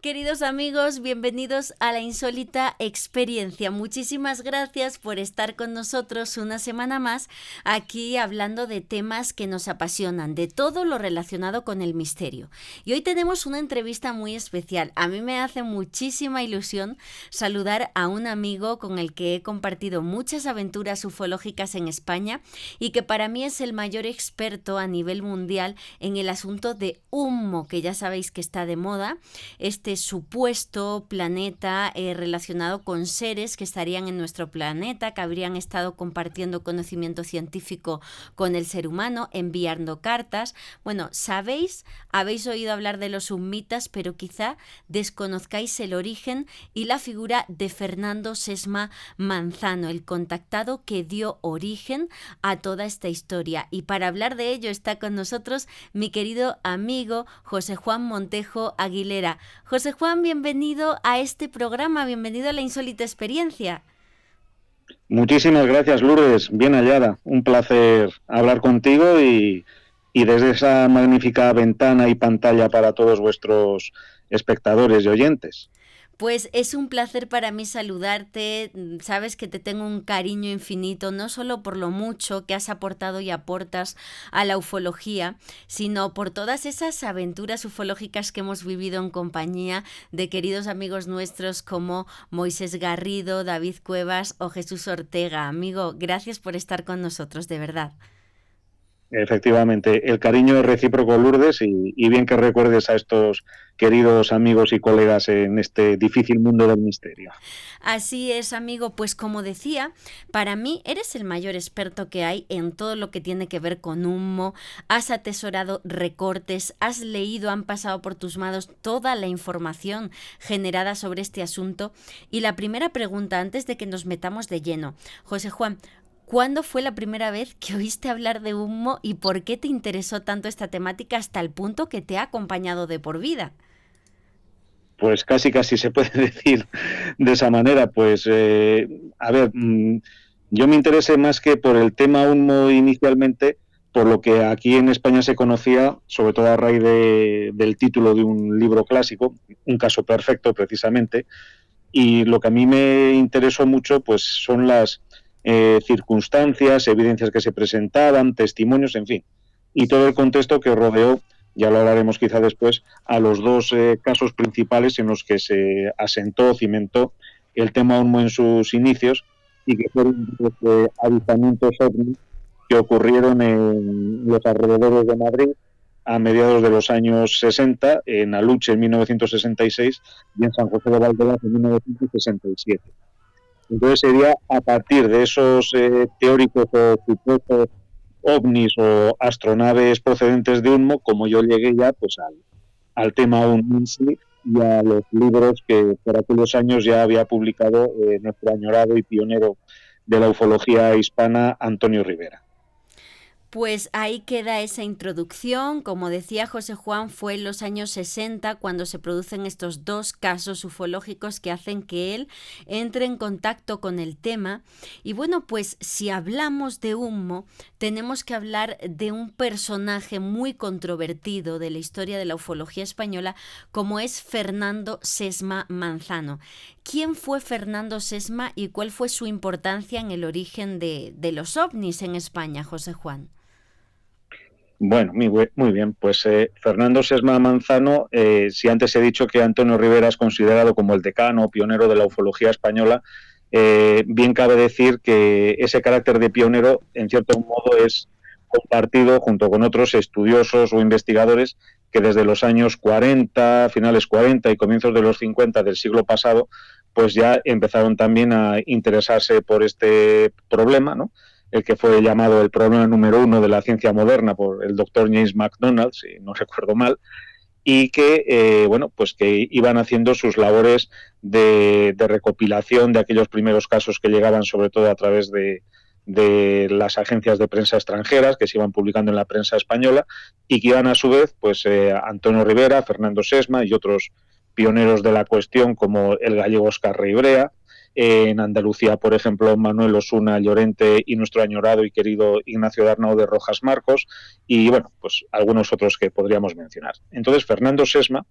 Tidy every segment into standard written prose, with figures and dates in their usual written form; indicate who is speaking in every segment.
Speaker 1: Queridos amigos, bienvenidos a la insólita experiencia. Muchísimas gracias por estar con nosotros una semana más aquí hablando de temas que nos apasionan, de todo lo relacionado con el misterio. Y hoy tenemos una entrevista muy especial. A mí me hace muchísima ilusión saludar a un amigo con el que he compartido muchas aventuras ufológicas en España y que para mí es el mayor experto a nivel mundial en el asunto de Humo, que ya sabéis que está de moda. Este supuesto planeta relacionado con seres que estarían en nuestro planeta, que habrían estado compartiendo conocimiento científico con el ser humano, enviando cartas. Bueno, habéis oído hablar de los humitas, pero quizá desconozcáis el origen y la figura de Fernando Sesma Manzano, el contactado que dio origen a toda esta historia. Y para hablar de ello está con nosotros mi querido amigo José Juan Montejo Aguilera. José Juan, bienvenido a este programa, bienvenido a la insólita experiencia.
Speaker 2: Muchísimas gracias, Lourdes, bien hallada. Un placer hablar contigo y desde esa magnífica ventana y pantalla para todos vuestros espectadores y oyentes.
Speaker 1: Pues es un placer para mí saludarte, sabes que te tengo un cariño infinito, no solo por lo mucho que has aportado y aportas a la ufología, sino por todas esas aventuras ufológicas que hemos vivido en compañía de queridos amigos nuestros como Moisés Garrido, David Cuevas o Jesús Ortega. Amigo, gracias por estar con nosotros, de verdad.
Speaker 2: Efectivamente, el cariño es recíproco, Lourdes, y bien que recuerdes a estos queridos amigos y colegas en este difícil mundo del misterio.
Speaker 1: Así es, amigo, pues como decía, para mí eres el mayor experto que hay en todo lo que tiene que ver con Humo, has atesorado recortes, has leído, han pasado por tus manos toda la información generada sobre este asunto. Y la primera pregunta, antes de que nos metamos de lleno, José Juan, ¿cuándo fue la primera vez que oíste hablar de Humo y por qué te interesó tanto esta temática hasta el punto que te ha acompañado de por vida?
Speaker 2: Pues casi se puede decir de esa manera. Pues, a ver, yo me interesé más que por el tema Humo inicialmente, por lo que aquí en España se conocía, sobre todo a raíz del título de un libro clásico, Un caso perfecto precisamente, y lo que a mí me interesó mucho pues son las circunstancias, evidencias que se presentaban, testimonios, en fin, y todo el contexto que rodeó, ya lo hablaremos quizá después, a los dos casos principales en los que se asentó, cimentó el tema Humo en sus inicios y que fueron los avistamientos ovni que ocurrieron en los alrededores de Madrid a mediados de los años 60, en Aluche en 1966 y en San José de Valdelas en 1967. Entonces sería a partir de esos teóricos o supuestos ovnis o astronaves procedentes de Humo, como yo llegué ya pues al tema Humo en sí y a los libros que por aquellos años ya había publicado nuestro añorado y pionero de la ufología hispana, Antonio Rivera.
Speaker 1: Pues ahí queda esa introducción. Como decía José Juan, fue en los años 60 cuando se producen estos dos casos ufológicos que hacen que él entre en contacto con el tema. Y bueno, pues si hablamos de Humo, tenemos que hablar de un personaje muy controvertido de la historia de la ufología española, como es Fernando Sesma Manzano. ¿Quién fue Fernando Sesma y cuál fue su importancia en el origen de los ovnis en España, José Juan?
Speaker 2: Bueno, muy bien. Pues Fernando Sesma Manzano, si antes he dicho que Antonio Rivera es considerado como el decano o pionero de la ufología española, bien cabe decir que ese carácter de pionero, en cierto modo, es compartido junto con otros estudiosos o investigadores que desde los años 40, finales 40 y comienzos de los 50 del siglo pasado, pues ya empezaron también a interesarse por este problema, ¿no? El que fue llamado el problema número uno de la ciencia moderna por el doctor James McDonald, si no recuerdo mal, y que, bueno, pues que iban haciendo sus labores de recopilación de aquellos primeros casos que llegaban sobre todo a través de las agencias de prensa extranjeras que se iban publicando en la prensa española y que iban a su vez, pues Antonio Rivera, Fernando Sesma y otros pioneros de la cuestión como el gallego Óscar Reibrea, en Andalucía, por ejemplo, Manuel Osuna Llorente y nuestro añorado y querido Ignacio de Arnau de Rojas Marcos y, bueno, pues algunos otros que podríamos mencionar. Entonces, Fernando Sesma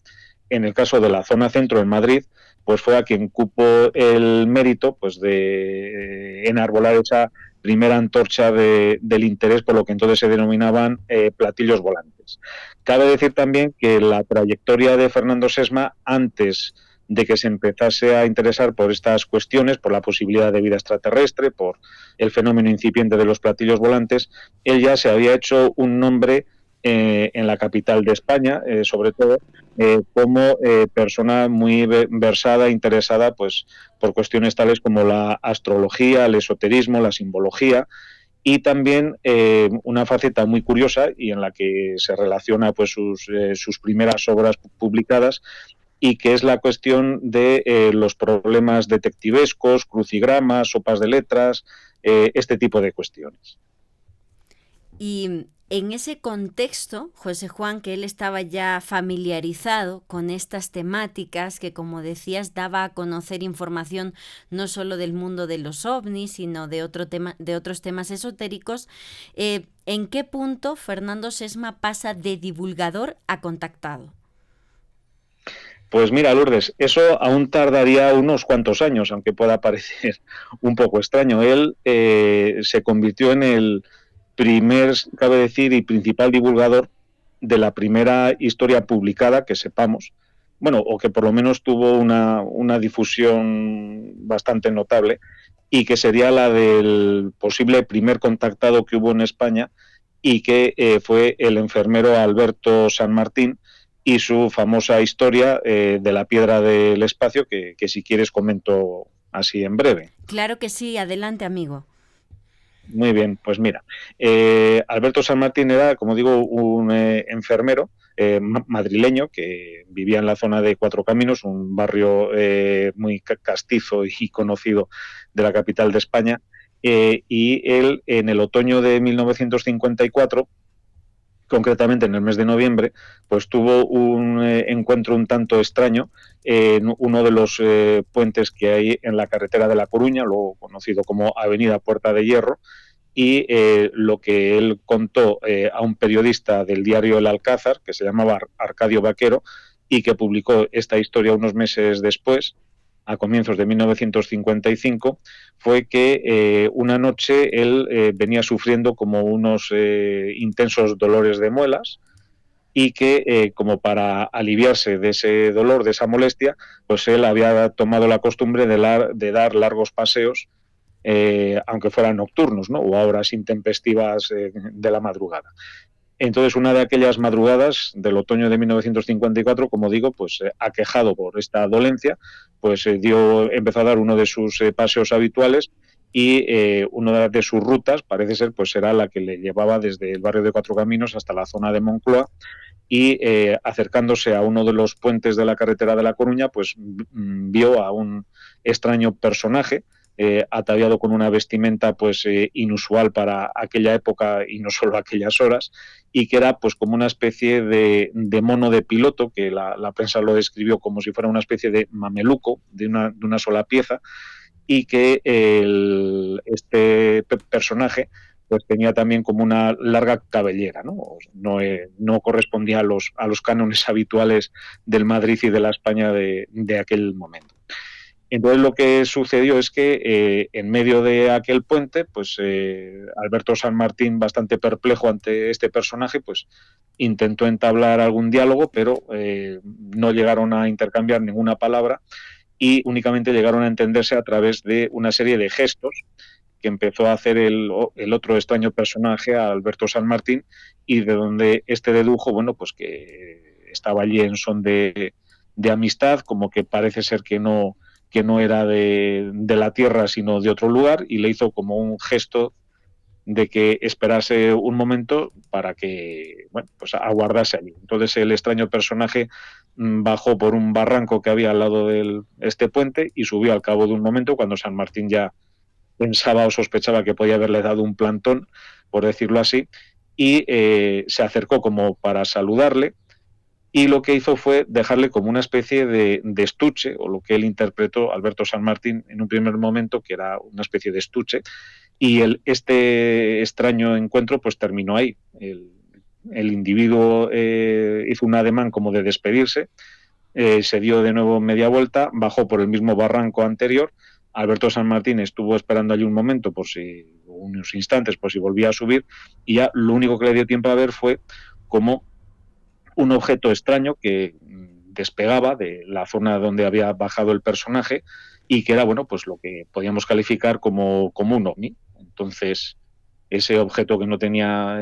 Speaker 2: en el caso de la zona centro en Madrid, pues fue a quien cupo el mérito pues de enarbolar esa primera antorcha del interés por lo que entonces se denominaban platillos volantes. Cabe decir también que la trayectoria de Fernando Sesma, antes de que se empezase a interesar por estas cuestiones, por la posibilidad de vida extraterrestre, por el fenómeno incipiente de los platillos volantes, él ya se había hecho un nombre en la capital de España, sobre todo, como persona muy versada, interesada pues, por cuestiones tales como la astrología, el esoterismo, la simbología, y también una faceta muy curiosa y en la que se relaciona pues, sus primeras obras publicadas, y que es la cuestión de los problemas detectivescos, crucigramas, sopas de letras, este tipo de cuestiones.
Speaker 1: Y en ese contexto, José Juan, que él estaba ya familiarizado con estas temáticas, que como decías, daba a conocer información no solo del mundo de los ovnis, sino de otros temas esotéricos, ¿en qué punto Fernando Sesma pasa de divulgador a contactado?
Speaker 2: Pues mira, Lourdes, eso aún tardaría unos cuantos años, aunque pueda parecer un poco extraño. Él se convirtió en el primer, cabe decir, y principal divulgador de la primera historia publicada que sepamos, bueno, o que por lo menos tuvo una difusión bastante notable, y que sería la del posible primer contactado que hubo en España, y que fue el enfermero Alberto San Martín, y su famosa historia de la piedra del espacio, que si quieres comento así en breve.
Speaker 1: Claro que sí, adelante, amigo.
Speaker 2: Muy bien, pues mira, Alberto San Martín era, como digo, un enfermero madrileño que vivía en la zona de Cuatro Caminos, un barrio muy castizo y conocido de la capital de España, y él en el otoño de 1954, concretamente en el mes de noviembre, pues tuvo un encuentro un tanto extraño en uno de los puentes que hay en la carretera de La Coruña, luego conocido como Avenida Puerta de Hierro, y lo que él contó a un periodista del diario El Alcázar, que se llamaba Arcadio Vaquero, y que publicó esta historia unos meses después, a comienzos de 1955, fue que una noche él venía sufriendo como unos intensos dolores de muelas, y que como para aliviarse de ese dolor, de esa molestia, pues él había tomado la costumbre de dar largos paseos, aunque fueran nocturnos, ¿no? O a horas intempestivas de la madrugada. Entonces, una de aquellas madrugadas del otoño de 1954, como digo, pues aquejado por esta dolencia, pues empezó a dar uno de sus paseos habituales, y una de sus rutas parece ser pues era la que le llevaba desde el barrio de Cuatro Caminos hasta la zona de Moncloa, y acercándose a uno de los puentes de la carretera de La Coruña, pues vio a un extraño personaje ataviado con una vestimenta pues inusual para aquella época y no solo aquellas horas, y que era pues como una especie de mono de piloto, que la prensa lo describió como si fuera una especie de mameluco de una sola pieza, y que este personaje pues tenía también como una larga cabellera, ¿no? No correspondía a los cánones habituales del Madrid y de la España de aquel momento. Entonces lo que sucedió es que en medio de aquel puente, pues Alberto San Martín, bastante perplejo ante este personaje, pues intentó entablar algún diálogo, pero no llegaron a intercambiar ninguna palabra, y únicamente llegaron a entenderse a través de una serie de gestos que empezó a hacer el otro extraño personaje, a Alberto San Martín, y de donde este dedujo, bueno, pues que estaba allí en son de amistad, como que parece ser que no era de la tierra, sino de otro lugar, y le hizo como un gesto de que esperase un momento para que, bueno, pues aguardase allí. Entonces el extraño personaje bajó por un barranco que había al lado de este puente y subió al cabo de un momento, cuando San Martín ya pensaba o sospechaba que podía haberle dado un plantón, por decirlo así, y se acercó como para saludarle, y lo que hizo fue dejarle como una especie de estuche, o lo que él interpretó, Alberto San Martín, en un primer momento, que era una especie de estuche, y este extraño encuentro pues terminó ahí. El individuo hizo un ademán como de despedirse, se dio de nuevo media vuelta, bajó por el mismo barranco anterior. Alberto San Martín estuvo esperando allí un momento, unos instantes, por si volvía a subir, y ya lo único que le dio tiempo a ver fue como un objeto extraño que despegaba de la zona donde había bajado el personaje y que era, bueno, pues lo que podíamos calificar como un ovni. Entonces, ese objeto que no tenía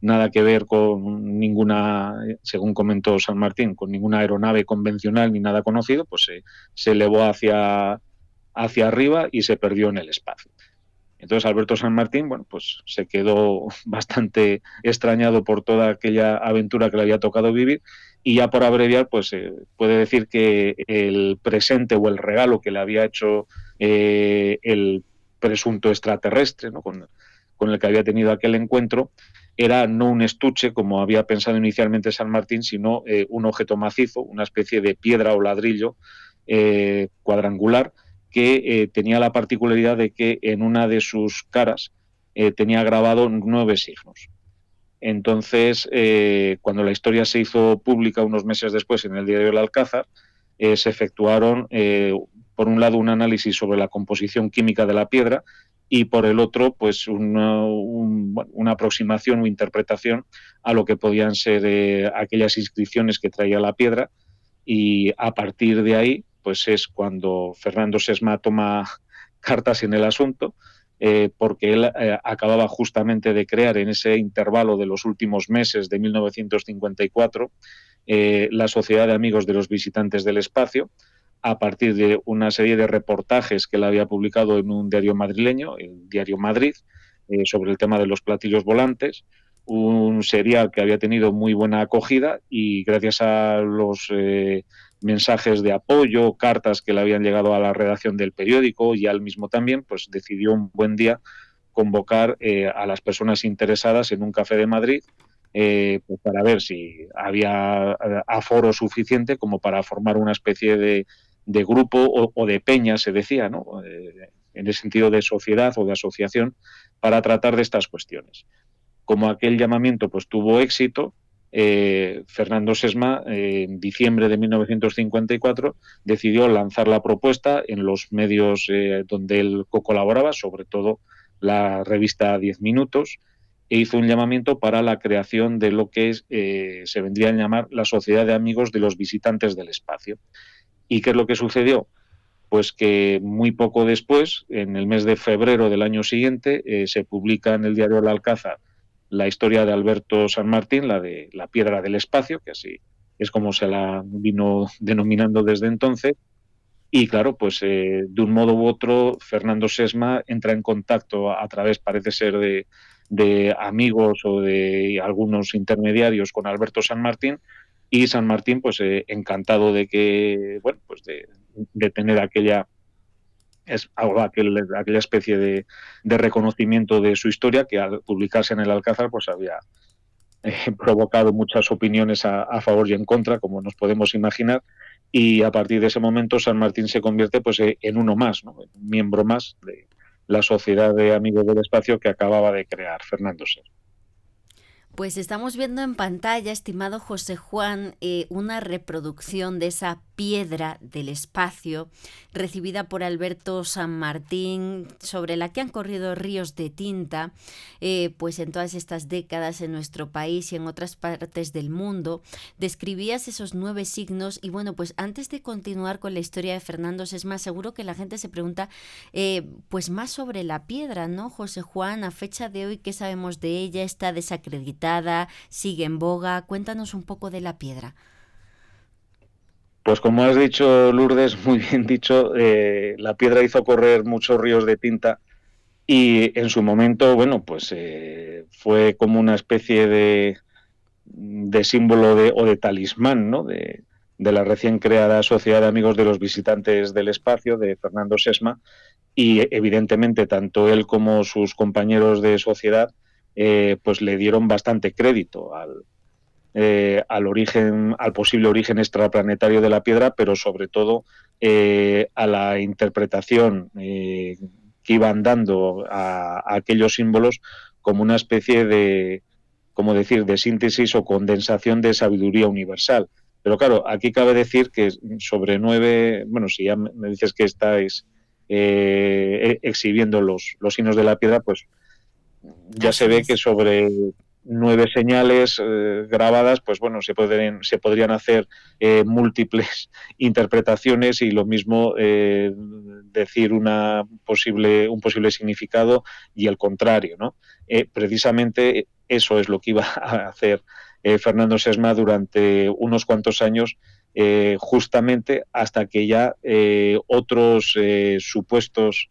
Speaker 2: nada que ver con ninguna, según comentó San Martín, con ninguna aeronave convencional ni nada conocido, pues se elevó hacia arriba y se perdió en el espacio. Entonces Alberto San Martín, bueno, pues se quedó bastante extrañado por toda aquella aventura que le había tocado vivir, y ya por abreviar, pues puede decir que el presente o el regalo que le había hecho el presunto extraterrestre, ¿no? con el que había tenido aquel encuentro, era no un estuche como había pensado inicialmente San Martín, sino un objeto macizo, una especie de piedra o ladrillo cuadrangular, que tenía la particularidad de que en una de sus caras tenía grabado 9 signos. Entonces, cuando la historia se hizo pública unos meses después en el diario El Alcázar, se efectuaron, por un lado, un análisis sobre la composición química de la piedra, y por el otro, pues una aproximación o interpretación a lo que podían ser aquellas inscripciones que traía la piedra, y a partir de ahí, pues es cuando Fernando Sesma toma cartas en el asunto, porque él acababa justamente de crear en ese intervalo de los últimos meses de 1954 la Sociedad de Amigos de los Visitantes del Espacio, a partir de una serie de reportajes que él había publicado en un diario madrileño, el Diario Madrid, sobre el tema de los platillos volantes, un serial que había tenido muy buena acogida, y gracias a los mensajes de apoyo, cartas que le habían llegado a la redacción del periódico y al mismo también, pues decidió un buen día convocar a las personas interesadas en un café de Madrid, pues para ver si había aforo suficiente como para formar una especie de grupo o de peña, se decía, ¿no? En el sentido de sociedad o de asociación, para tratar de estas cuestiones. Como aquel llamamiento pues tuvo éxito, Fernando Sesma, en diciembre de 1954, decidió lanzar la propuesta en los medios donde él colaboraba, sobre todo la revista 10 Minutos, e hizo un llamamiento para la creación de lo que se vendría a llamar la Sociedad de Amigos de los Visitantes del Espacio. ¿Y qué es lo que sucedió? Pues que muy poco después, en el mes de febrero del año siguiente, se publica en el diario El Alcázar la historia de Alberto San Martín, la de la piedra del espacio, que así es como se la vino denominando desde entonces. Y claro, pues de un modo u otro, Fernando Sesma entra en contacto a través, parece ser, de amigos o de algunos intermediarios con Alberto San Martín, y San Martín, pues encantado de que, bueno, pues de tener aquella especie de reconocimiento de su historia, que al publicarse en el Alcázar pues había provocado muchas opiniones a favor y en contra, como nos podemos imaginar, y a partir de ese momento San Martín se convierte pues en uno más, ¿no? En un miembro más de la Sociedad de Amigos del Espacio que acababa de crear Fernando Sesma.
Speaker 1: Pues estamos viendo en pantalla, estimado José Juan, una reproducción de esa piedra del espacio recibida por Alberto San Martín, sobre la que han corrido ríos de tinta, pues en todas estas décadas en nuestro país y en otras partes del mundo. Describías esos 9 signos y bueno, pues antes de continuar con la historia de Fernando Sesma, seguro que la gente se pregunta pues más sobre la piedra, ¿no, José Juan? A fecha de hoy, ¿qué sabemos de ella? ¿Está desacreditada? ¿Sigue en boga? Cuéntanos un poco de la piedra.
Speaker 2: Pues como has dicho, Lourdes, muy bien dicho, la piedra hizo correr muchos ríos de tinta, y en su momento, bueno, pues fue como una especie de símbolo o de talismán, ¿no? De la recién creada Sociedad de Amigos de los Visitantes del Espacio, de Fernando Sesma, y evidentemente tanto él como sus compañeros de sociedad pues le dieron bastante crédito al posible origen extraplanetario de la piedra, pero sobre todo a la interpretación que iban dando a aquellos símbolos como una especie de, como decir, de síntesis o condensación de sabiduría universal. Pero claro, aquí cabe decir que sobre 9, bueno, si ya me dices que estáis exhibiendo los signos de la piedra, pues ya se
Speaker 1: Así
Speaker 2: ve que
Speaker 1: es.
Speaker 2: sobre 9 señales grabadas, pues bueno, se podrían hacer múltiples interpretaciones y lo mismo decir un posible significado y el contrario, ¿no? Precisamente eso es lo que iba a hacer Fernando Sesma durante unos cuantos años, justamente hasta que ya otros supuestos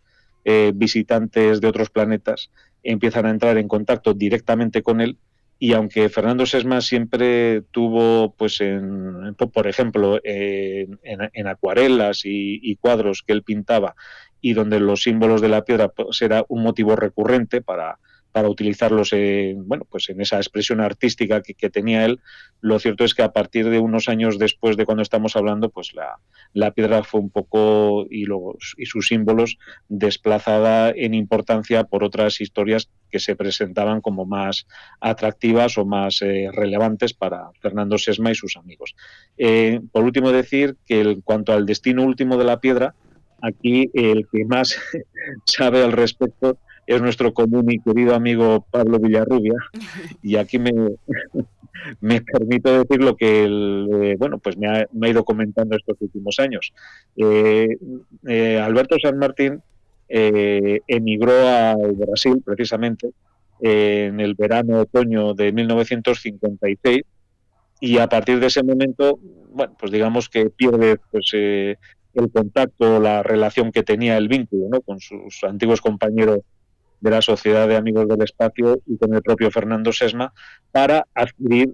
Speaker 2: visitantes de otros planetas empiezan a entrar en contacto directamente con él. Y aunque Fernando Sesma siempre tuvo, pues, por ejemplo, en acuarelas y cuadros que él pintaba y donde los símbolos de la piedra, pues, era un motivo recurrente para utilizarlos bueno, pues en esa expresión artística que tenía él, lo cierto es que a partir de unos años después de cuando estamos hablando, pues la piedra fue un poco, y sus símbolos, desplazada en importancia por otras historias que se presentaban como más atractivas o más relevantes para Fernando Sesma y sus amigos. Por último, decir que en cuanto al destino último de la piedra, aquí el que más sabe al respecto es nuestro común y querido amigo Pablo Villarrubia, y aquí me permito decir lo que él, bueno, pues me ha ido comentando estos últimos años. Eh, Alberto San Martín emigró al Brasil, precisamente, en el verano-otoño de 1956, y a partir de ese momento, bueno, pues digamos que pierde, pues, el contacto, la relación que tenía, el vínculo, ¿no?, con sus antiguos compañeros de la Sociedad de Amigos del Espacio y con el propio Fernando Sesma, para adquirir,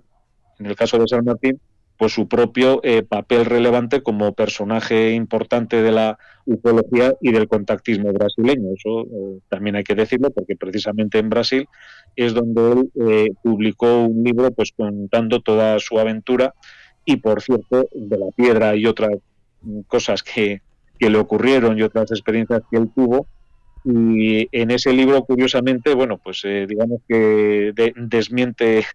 Speaker 2: en el caso de San Martín, pues su propio papel relevante como personaje importante de la ufología y del contactismo brasileño. Eso también hay que decirlo, porque precisamente en Brasil es donde él publicó un libro, pues, contando toda su aventura, y, por cierto, de la piedra y otras cosas que le ocurrieron y otras experiencias que él tuvo. Y en ese libro, curiosamente, bueno, pues digamos que desmiente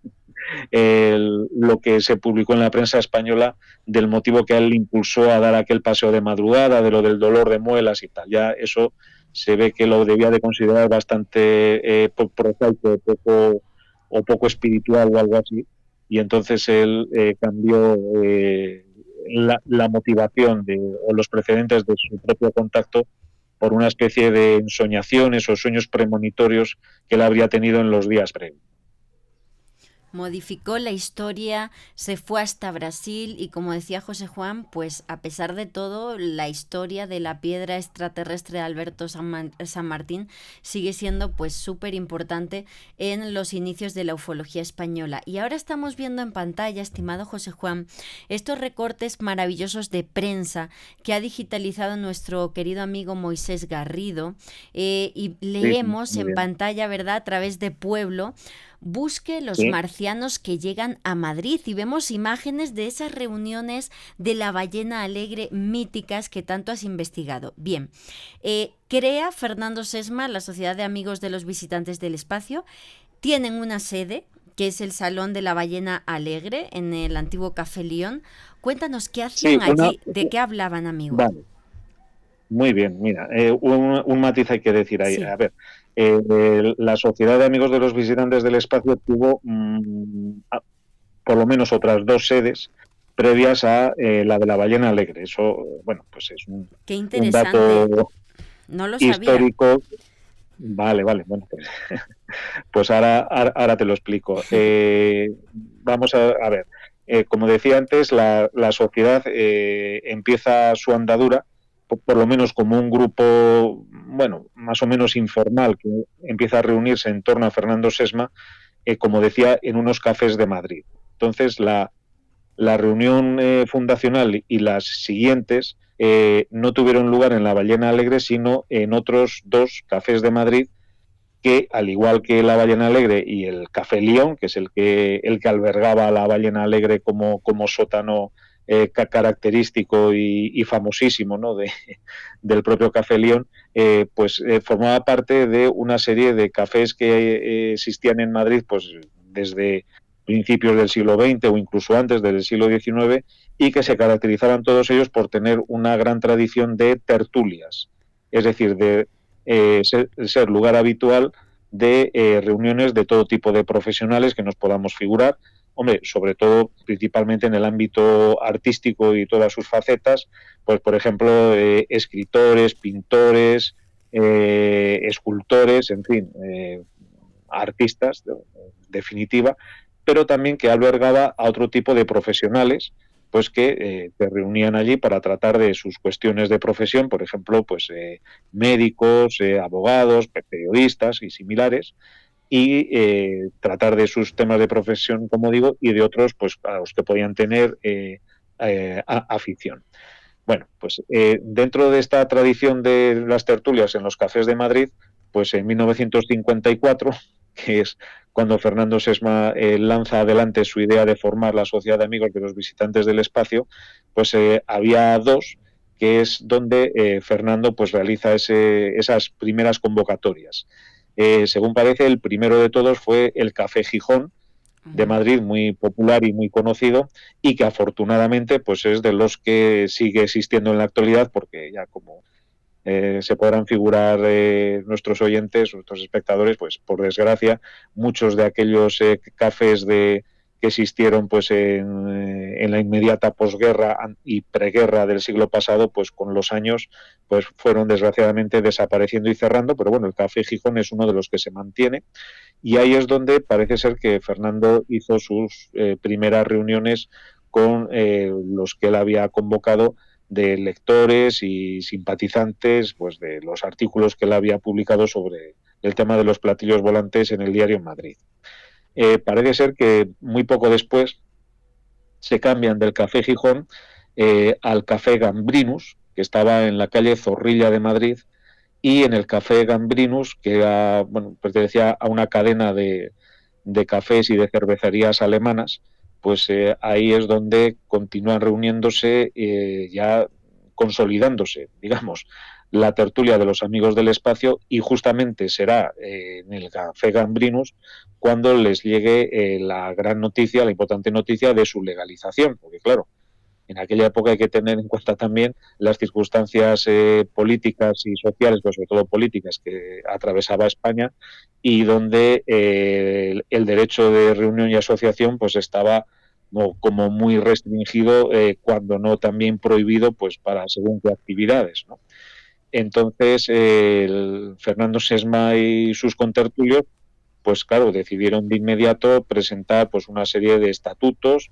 Speaker 2: lo que se publicó en la prensa española del motivo que a él le impulsó a dar aquel paseo de madrugada, de lo del dolor de muelas y tal. Ya eso se ve que lo debía de considerar bastante prosaico, o poco espiritual o algo así. Y entonces él cambió la motivación o los precedentes de su propio contacto por una especie de ensoñaciones o sueños premonitorios que él habría tenido en los días previos.
Speaker 1: Modificó la historia, se fue hasta Brasil y, como decía José Juan, pues a pesar de todo, la historia de la piedra extraterrestre de Alberto San Martín sigue siendo pues súper importante en los inicios de la ufología española. Y ahora estamos viendo en pantalla, estimado José Juan, estos recortes maravillosos de prensa que ha digitalizado nuestro querido amigo Moisés Garrido, y
Speaker 2: Sí,
Speaker 1: leemos
Speaker 2: muy
Speaker 1: en
Speaker 2: bien.
Speaker 1: pantalla, ¿verdad?, a través de Pueblo: busque los
Speaker 2: Sí,
Speaker 1: marcianos que llegan a Madrid, y vemos imágenes de esas reuniones de la ballena alegre míticas que tanto has investigado. Bien, crea Fernando Sesma la Sociedad de Amigos de los Visitantes del Espacio. Tienen una sede, que es el Salón de la Ballena Alegre, en el antiguo Café León. Cuéntanos qué
Speaker 2: sí,
Speaker 1: hacían allí, de qué hablaban, amigo.
Speaker 2: vale, muy bien. Mira, un matiz hay que decir ahí.
Speaker 1: Sí,
Speaker 2: A ver, la Sociedad de Amigos de los Visitantes del Espacio tuvo por lo menos otras dos sedes previas a la de la Ballena Alegre. Eso, bueno, pues es
Speaker 1: qué
Speaker 2: un
Speaker 1: interesante.
Speaker 2: dato
Speaker 1: No lo sabía.
Speaker 2: histórico. Vale, vale, bueno, pues, pues ahora te lo explico. Vamos a ver. Como decía antes, la sociedad empieza su andadura, por lo menos como un grupo, bueno, más o menos informal, que empieza a reunirse en torno a Fernando Sesma, como decía, en unos cafés de Madrid. Entonces, la reunión fundacional y las siguientes no tuvieron lugar en la Ballena Alegre, sino en otros dos cafés de Madrid que, al igual que la Ballena Alegre y el Café León, que es el que albergaba a la Ballena Alegre como sótano característico y famosísimo, ¿no?, del propio Café León, pues formaba parte de una serie de cafés que existían en Madrid, pues desde principios del siglo XX o incluso antes del siglo XIX, y que se caracterizaban todos ellos por tener una gran tradición de tertulias, es decir, de ser lugar habitual de reuniones de todo tipo de profesionales que nos podamos figurar, hombre, sobre todo, principalmente en el ámbito artístico y todas sus facetas, pues por ejemplo, escritores, pintores, escultores, en fin, artistas, en definitiva, pero también que albergaba a otro tipo de profesionales, pues que se reunían allí para tratar de sus cuestiones de profesión, por ejemplo, pues médicos, abogados, periodistas y similares, y tratar de sus temas de profesión, como digo, y de otros, pues a los que podían tener afición. Bueno, pues dentro de esta tradición de las tertulias en los cafés de Madrid, pues en 1954, que es cuando Fernando Sesma lanza adelante su idea de formar la Sociedad de Amigos de los Visitantes del Espacio, pues había dos, que es donde Fernando pues realiza esas primeras convocatorias. Según parece, el primero de todos fue el Café Gijón de Madrid, muy popular y muy conocido, y que afortunadamente pues es de los que sigue existiendo en la actualidad, porque ya como se podrán figurar nuestros oyentes, nuestros espectadores, pues por desgracia muchos de aquellos cafés que existieron pues en la inmediata posguerra y preguerra del siglo pasado, pues con los años pues fueron desgraciadamente desapareciendo y cerrando, pero bueno, el Café Gijón es uno de los que se mantiene, y ahí es donde parece ser que Fernando hizo sus primeras reuniones con los que él había convocado, de lectores y simpatizantes pues de los artículos que él había publicado sobre el tema de los platillos volantes en el diario en Madrid. Parece ser que muy poco después se cambian del Café Gijón al Café Gambrinus, que estaba en la calle Zorrilla de Madrid, y en el Café Gambrinus, que era, bueno, pertenecía a una cadena de cafés y de cervecerías alemanas, pues ahí es donde continúan reuniéndose, ya consolidándose, digamos, la tertulia de los amigos del espacio, y justamente será en el Café Gambrinus cuando les llegue la gran noticia, la importante noticia de su legalización, porque claro, en aquella época hay que tener en cuenta también las circunstancias políticas y sociales, pero sobre todo políticas, que atravesaba España, y donde el derecho de reunión y asociación pues estaba como muy restringido, cuando no también prohibido, pues para según qué actividades, ¿no? Entonces, Fernando Sesma y sus contertulios, pues claro, decidieron de inmediato presentar pues una serie de estatutos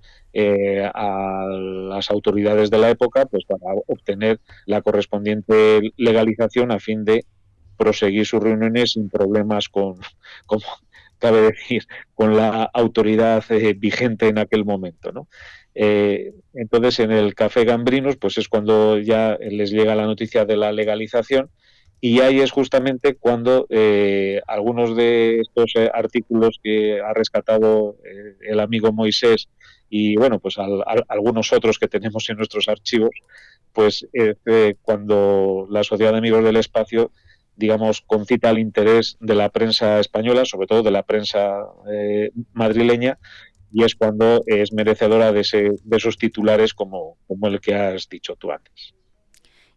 Speaker 2: a las autoridades de la época, pues para obtener la correspondiente legalización, a fin de proseguir sus reuniones sin problemas como cabe decir, con la autoridad vigente en aquel momento, ¿no? Entonces, en el Café Gambrinos, pues es cuando ya les llega la noticia de la legalización, y ahí es justamente cuando algunos de estos artículos que ha rescatado el amigo Moisés, y bueno, pues algunos otros que tenemos en nuestros archivos, pues cuando la Sociedad de Amigos del Espacio, digamos, concita el interés de la prensa española, sobre todo de la prensa madrileña, y es cuando es merecedora de esos titulares como el que has dicho tú antes.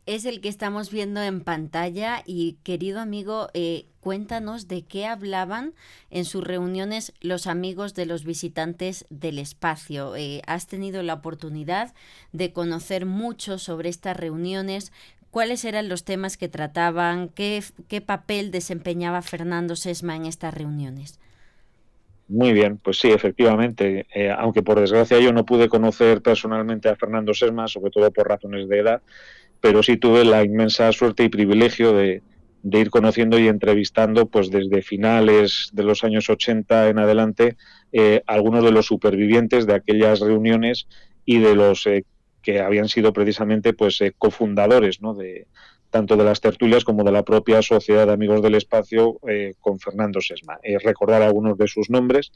Speaker 1: Es el que estamos viendo en pantalla y, querido amigo, cuéntanos de qué hablaban en sus reuniones los amigos de los visitantes del espacio. ¿Has tenido la oportunidad de conocer mucho sobre estas reuniones? ¿Cuáles eran los temas que trataban? ¿Qué papel desempeñaba Fernando Sesma en estas reuniones?
Speaker 2: Muy bien, pues sí, efectivamente, aunque por desgracia yo no pude conocer personalmente a Fernando Sesma, sobre todo por razones de edad, pero sí tuve la inmensa suerte y privilegio de ir conociendo y entrevistando, pues desde finales de los años 80 en adelante, algunos de los supervivientes de aquellas reuniones, y de los que habían sido precisamente pues cofundadores, ¿no?, de tanto de las tertulias como de la propia Sociedad de Amigos del Espacio, con Fernando Sesma. Recordar algunos de sus nombres,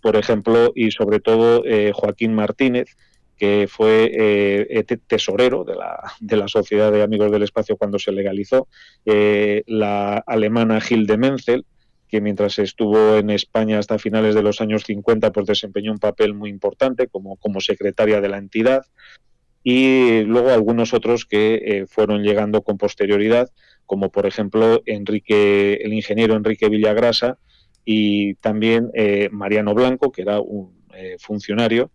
Speaker 2: por ejemplo, y sobre todo Joaquín Martínez, que fue tesorero de la Sociedad de Amigos del Espacio cuando se legalizó, la alemana Hilde Menzel, que mientras estuvo en España hasta finales de los años 50, pues desempeñó un papel muy importante como secretaria de la entidad, y luego algunos otros que fueron llegando con posterioridad, como por ejemplo el ingeniero Enrique Villagrasa, y también Mariano Blanco, que era un funcionario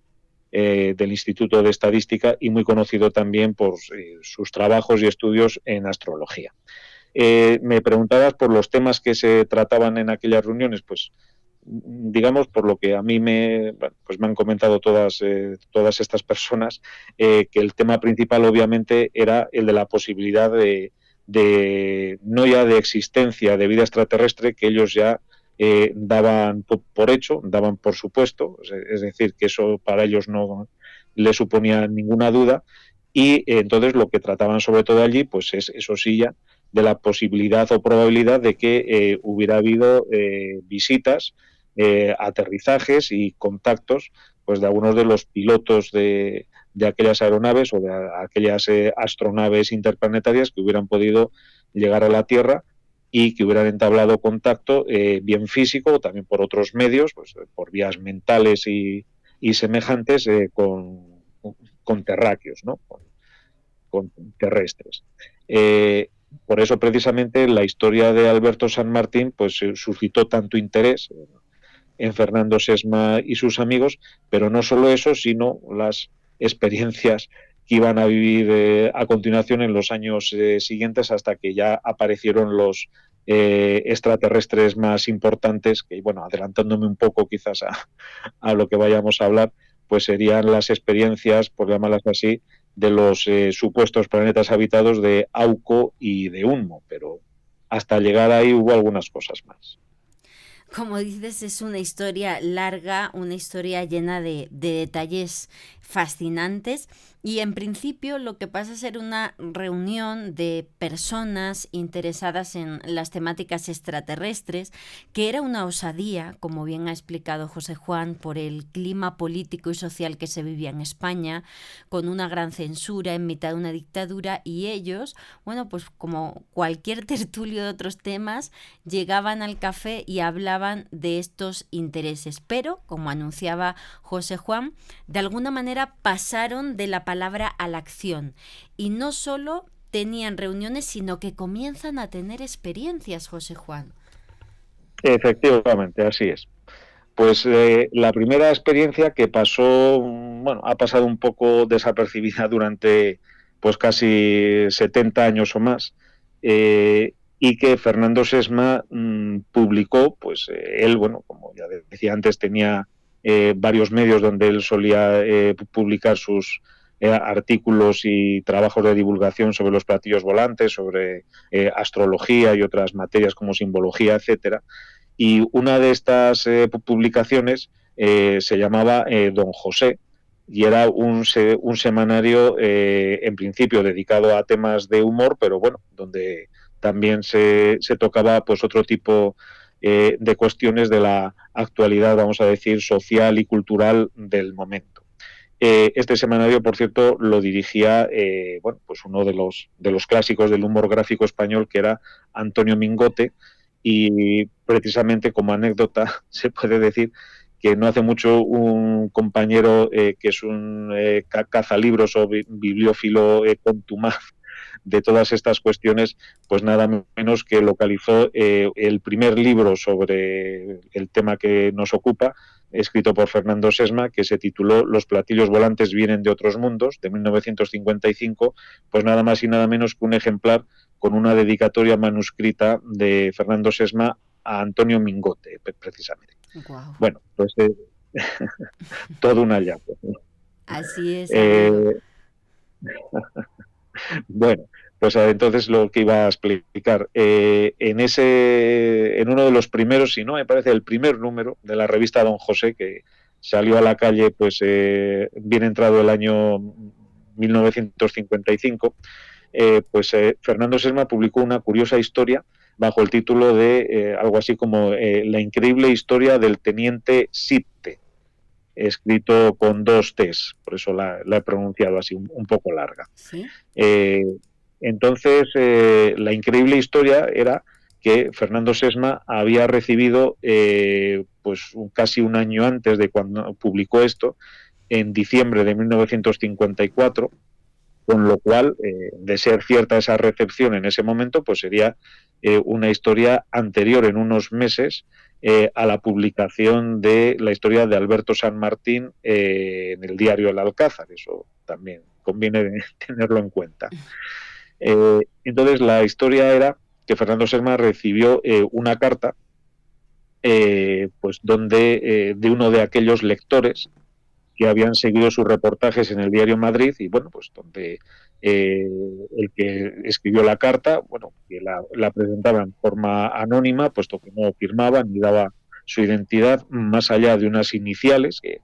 Speaker 2: del Instituto de Estadística y muy conocido también por sus trabajos y estudios en astrología. Me preguntabas por los temas que se trataban en aquellas reuniones. Pues digamos, por lo que a mí me han comentado todas estas personas, que el tema principal obviamente era el de la posibilidad de no ya de existencia de vida extraterrestre, que ellos ya daban por hecho, daban por supuesto, es decir, que eso para ellos no le suponía ninguna duda, y entonces lo que trataban sobre todo allí, pues es, eso sí, ya de la posibilidad o probabilidad de que hubiera habido visitas, aterrizajes y contactos, pues de algunos de los pilotos de aquellas aeronaves o de aquellas astronaves interplanetarias que hubieran podido llegar a la Tierra y que hubieran entablado contacto, bien físico o también por otros medios, pues por vías mentales y semejantes, con terráqueos, ¿no? Con terrestres. Por eso precisamente la historia de Alberto San Martín pues suscitó tanto interés en Fernando Sesma y sus amigos, pero no solo eso, sino las experiencias que iban a vivir a continuación en los años siguientes, hasta que ya aparecieron los extraterrestres más importantes, que, bueno, adelantándome un poco quizás a lo que vayamos a hablar, pues serían las experiencias, por llamarlas así, de los supuestos planetas habitados de Auco y de Unmo, pero hasta llegar ahí hubo algunas cosas más.
Speaker 1: Como dices, es una historia larga, una historia llena de detalles fascinantes, y en principio lo que pasa a ser una reunión de personas interesadas en las temáticas extraterrestres, que era una osadía, como bien ha explicado José Juan, por el clima político y social que se vivía en España, con una gran censura en mitad de una dictadura, y ellos, bueno, pues como cualquier tertulio de otros temas, llegaban al café y hablaban de estos intereses, pero, como anunciaba José Juan, de alguna manera pasaron de la palabra a la acción, y no solo tenían reuniones, sino que comienzan a tener experiencias, José Juan.
Speaker 2: Efectivamente, así es. Pues la primera experiencia que pasó, bueno, ha pasado un poco desapercibida durante pues casi 70 años o más, y que Fernando Sesma publicó, pues él, bueno, como ya decía antes, tenía varios medios donde él solía publicar sus artículos y trabajos de divulgación sobre los platillos volantes, sobre astrología y otras materias como simbología, etcétera. Y una de estas publicaciones se llamaba Don José, y era un semanario en principio dedicado a temas de humor, pero bueno, donde también se tocaba pues otro tipo de cuestiones de la actualidad, vamos a decir, social y cultural del momento. Este semanario, por cierto, lo dirigía bueno, pues uno de los clásicos del humor gráfico español, que era Antonio Mingote, y precisamente como anécdota se puede decir que no hace mucho un compañero que es un cazalibros o bibliófilo contumaz de todas estas cuestiones, pues nada menos que localizó el primer libro sobre el tema que nos ocupa, escrito por Fernando Sesma, que se tituló Los platillos volantes vienen de otros mundos, de 1955, pues nada más y nada menos que un ejemplar con una dedicatoria manuscrita de Fernando Sesma a Antonio Mingote, precisamente.
Speaker 1: Wow.
Speaker 2: Bueno, pues todo un hallazgo.
Speaker 1: Así es, amigo.
Speaker 2: Bueno, pues entonces lo que iba a explicar, en uno de los primeros, si no me parece el primer número de la revista Don José, que salió a la calle pues bien entrado el año 1955, pues Fernando Sesma publicó una curiosa historia bajo el título de algo así como La increíble historia del teniente Sipte, escrito con 2 T's, por eso la he pronunciado así un poco larga.
Speaker 1: ¿Sí?
Speaker 2: Entonces, la increíble historia era que Fernando Sesma había recibido pues casi un año antes de cuando publicó esto, en diciembre de 1954, con lo cual, de ser cierta esa recepción en ese momento, pues sería una historia anterior en unos meses a la publicación de la historia de Alberto San Martín en el diario El Alcázar. Eso también conviene tenerlo en cuenta. Entonces, la historia era que Fernando Sesma recibió una carta pues donde de uno de aquellos lectores que habían seguido sus reportajes en el diario Madrid y bueno, pues donde el que escribió la carta, bueno, que la presentaba en forma anónima, puesto que no firmaba ni daba su identidad más allá de unas iniciales que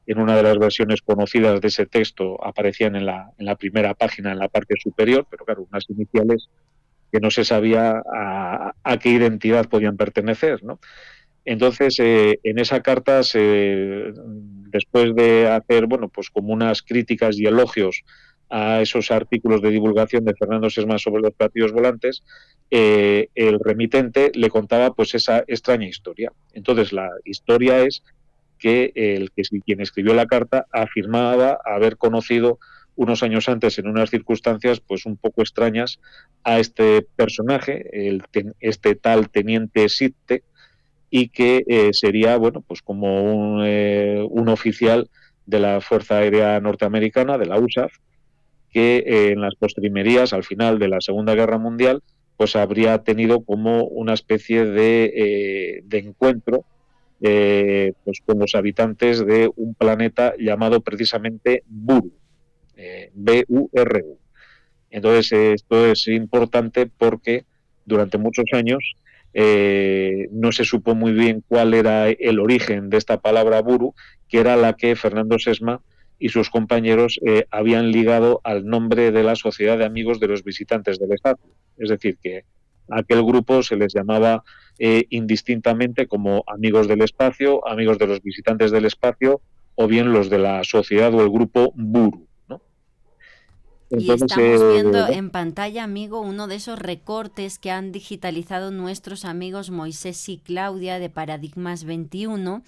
Speaker 2: en una de las versiones conocidas de ese texto aparecían en la primera página, en la parte superior, pero claro, unas iniciales que no se sabía a qué identidad podían pertenecer, ¿no? Entonces, en esa carta, después de hacer, bueno, pues como unas críticas y elogios a esos artículos de divulgación de Fernando Sesma sobre los platillos volantes, el remitente le contaba pues esa extraña historia. Entonces, la historia es que quien escribió la carta afirmaba haber conocido unos años antes en unas circunstancias pues un poco extrañas a este personaje, este tal teniente Sitte, y que sería, bueno, pues como un oficial de la Fuerza Aérea Norteamericana, de la USAF, que en las postrimerías, al final de la Segunda Guerra Mundial, pues habría tenido como una especie de encuentro pues con los habitantes de un planeta llamado precisamente Buru, B-U-R-U. Entonces, esto es importante porque durante muchos años no se supo muy bien cuál era el origen de esta palabra Buru, que era la que Fernando Sesma y sus compañeros habían ligado al nombre de la Sociedad de Amigos de los Visitantes del Espacio. Es decir, que a aquel grupo se les llamaba indistintamente como Amigos del Espacio, Amigos de los Visitantes del Espacio, o bien los de la sociedad o el grupo Buru, ¿no?
Speaker 1: Y
Speaker 2: Entonces,
Speaker 1: estamos viendo en pantalla, amigo, uno de esos recortes que han digitalizado nuestros amigos Moisés y Claudia de Paradigmas 21,